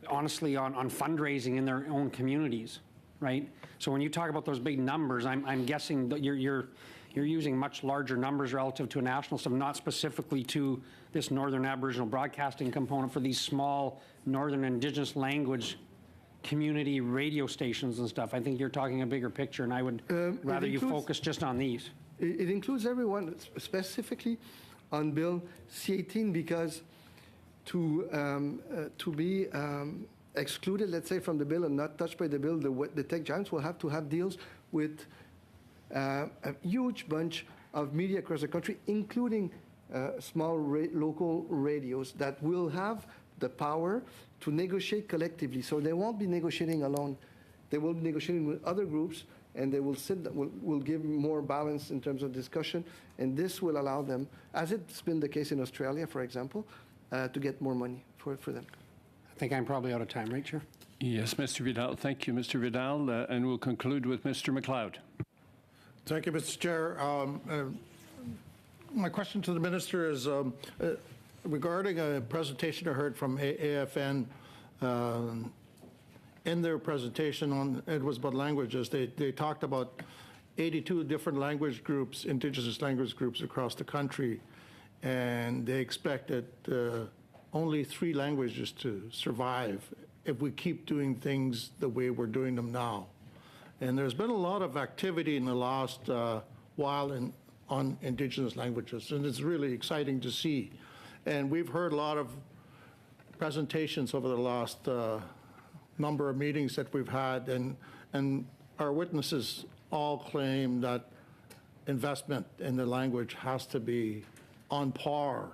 honestly, on fundraising in their own communities, right? So when you talk about those big numbers, I'm guessing that you're using much larger numbers relative to a national stuff, not specifically to this Northern Aboriginal Broadcasting component for these small Northern Indigenous language community radio stations and stuff. I think you're talking a bigger picture, and I would rather you focus just on these. It includes everyone, specifically on Bill C-18, because to be excluded, let's say, from the bill and not touched by the bill, the tech giants will have to have deals with a huge bunch of media across the country, including small local radios that will have the power to negotiate collectively. So they won't be negotiating alone. They will be negotiating with other groups, and they will will give more balance in terms of discussion. And this will allow them, as it's been the case in Australia, for example, to get more money for them. I think I'm probably out of time, right, Chair? Yes, Mr. Vidal. Thank you, Mr. Vidal. And we'll conclude with Mr. MacLeod. Thank you, Mr. Chair. My question to the Minister is regarding a presentation I heard from AFN. In their presentation on it was about languages. They talked about 82 different language groups, Indigenous language groups across the country, and they expected only 3 languages to survive if we keep doing things the way we're doing them now. And there's been a lot of activity in the last while on Indigenous languages, and it's really exciting to see. And we've heard a lot of presentations over the last number of meetings that we've had, and our witnesses all claim that investment in the language has to be on par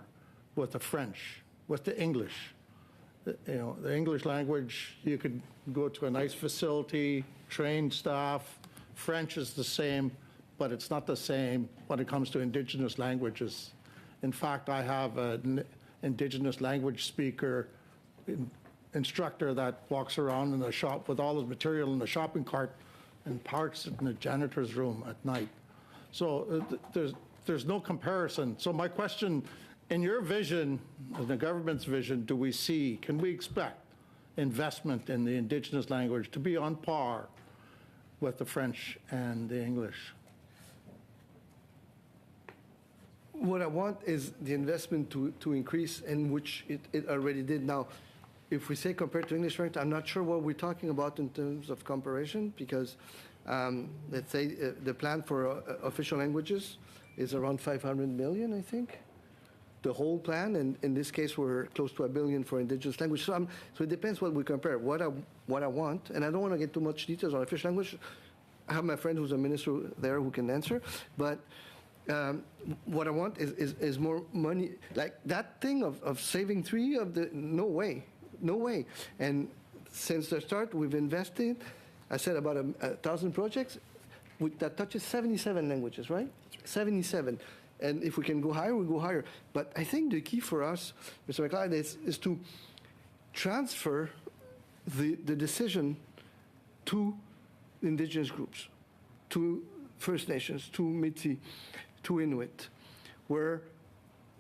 with the French, with the English, the English language, you could go to a nice facility, trained staff. French is the same, but it's not the same when it comes to Indigenous languages. In fact, I have an Indigenous language speaker instructor that walks around in the shop with all his material in the shopping cart and parks it in the janitor's room at night. So there's no comparison. So my question, in your vision, in the government's vision, can we expect investment in the Indigenous language to be on par with the French and the English? What I want is the investment to increase, in which it already did. Now, if we say compared to English, I'm not sure what we're talking about in terms of comparison, because let's say the plan for official languages is around 500 million, I think, the whole plan. And in this case, we're close to $1 billion for Indigenous language. So it depends what we compare. What I want, and I don't want to get too much details on official language. I have my friend who's a minister there who can answer, but what I want is more money. Like that thing of saving 3 of the, no way. And since the start, we've invested, I said about 1,000 projects that touches 77 languages, right? 77. And if we can go higher, we go higher. But I think the key for us, Mr. McLeod, is to transfer the decision to Indigenous groups, to First Nations, to Métis, to Inuit, where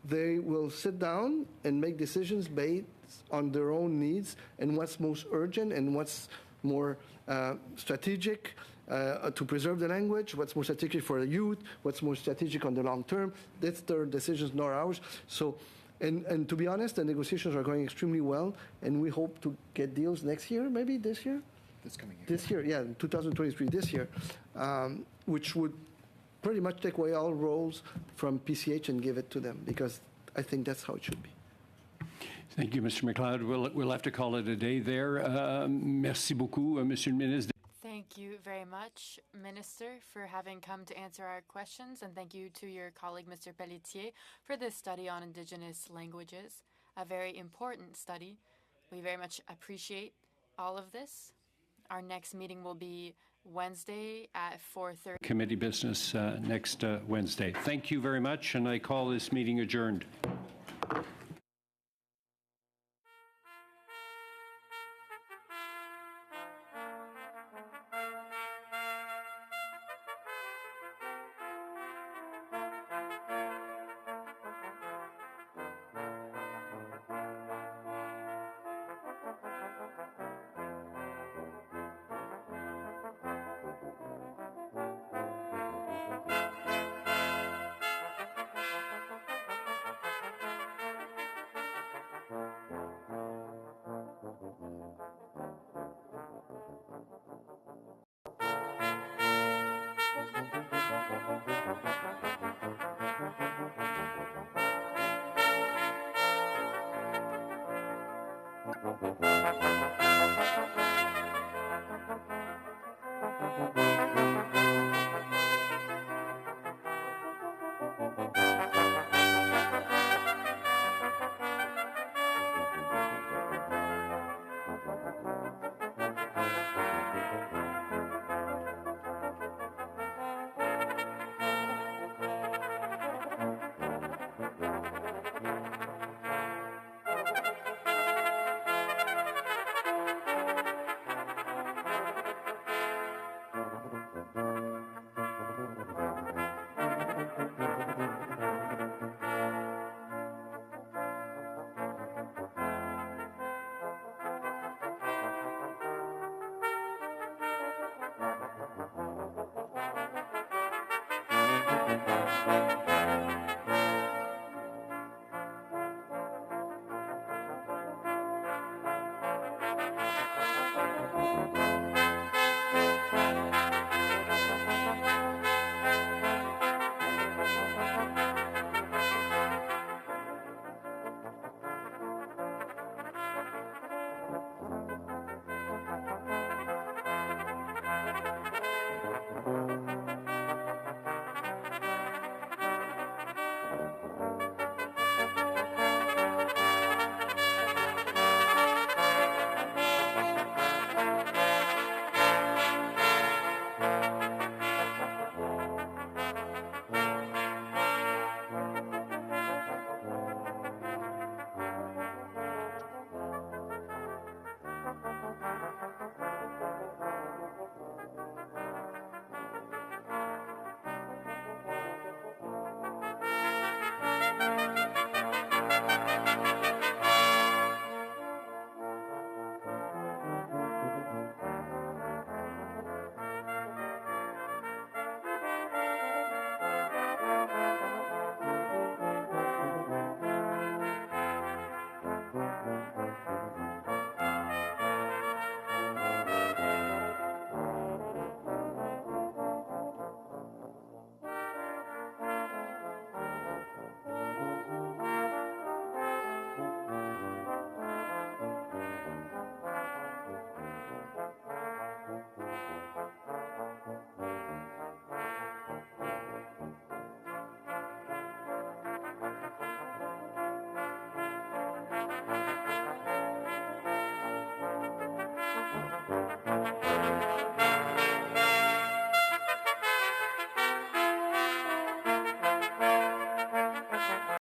they will sit down and make decisions based on their own needs and what's most urgent and what's more strategic to preserve the language, what's more strategic for the youth, what's more strategic on the long term. That's their decisions, not ours. So, and to be honest, the negotiations are going extremely well, and we hope to get deals next year, maybe this year? This coming year. This year, yeah, 2023, this year, which would pretty much take away all roles from PCH and give it to them, because I think that's how it should be. Thank you, Mr. McLeod. We'll have to call it a day there. Merci beaucoup, Monsieur le Ministre. Thank you very much, Minister, for having come to answer our questions, and thank you to your colleague, Mr. Pelletier, for this study on Indigenous languages, a very important study. We very much appreciate all of this. Our next meeting will be Wednesday at 4:30. Committee business next Wednesday. Thank you very much, and I call this meeting adjourned. Thank you.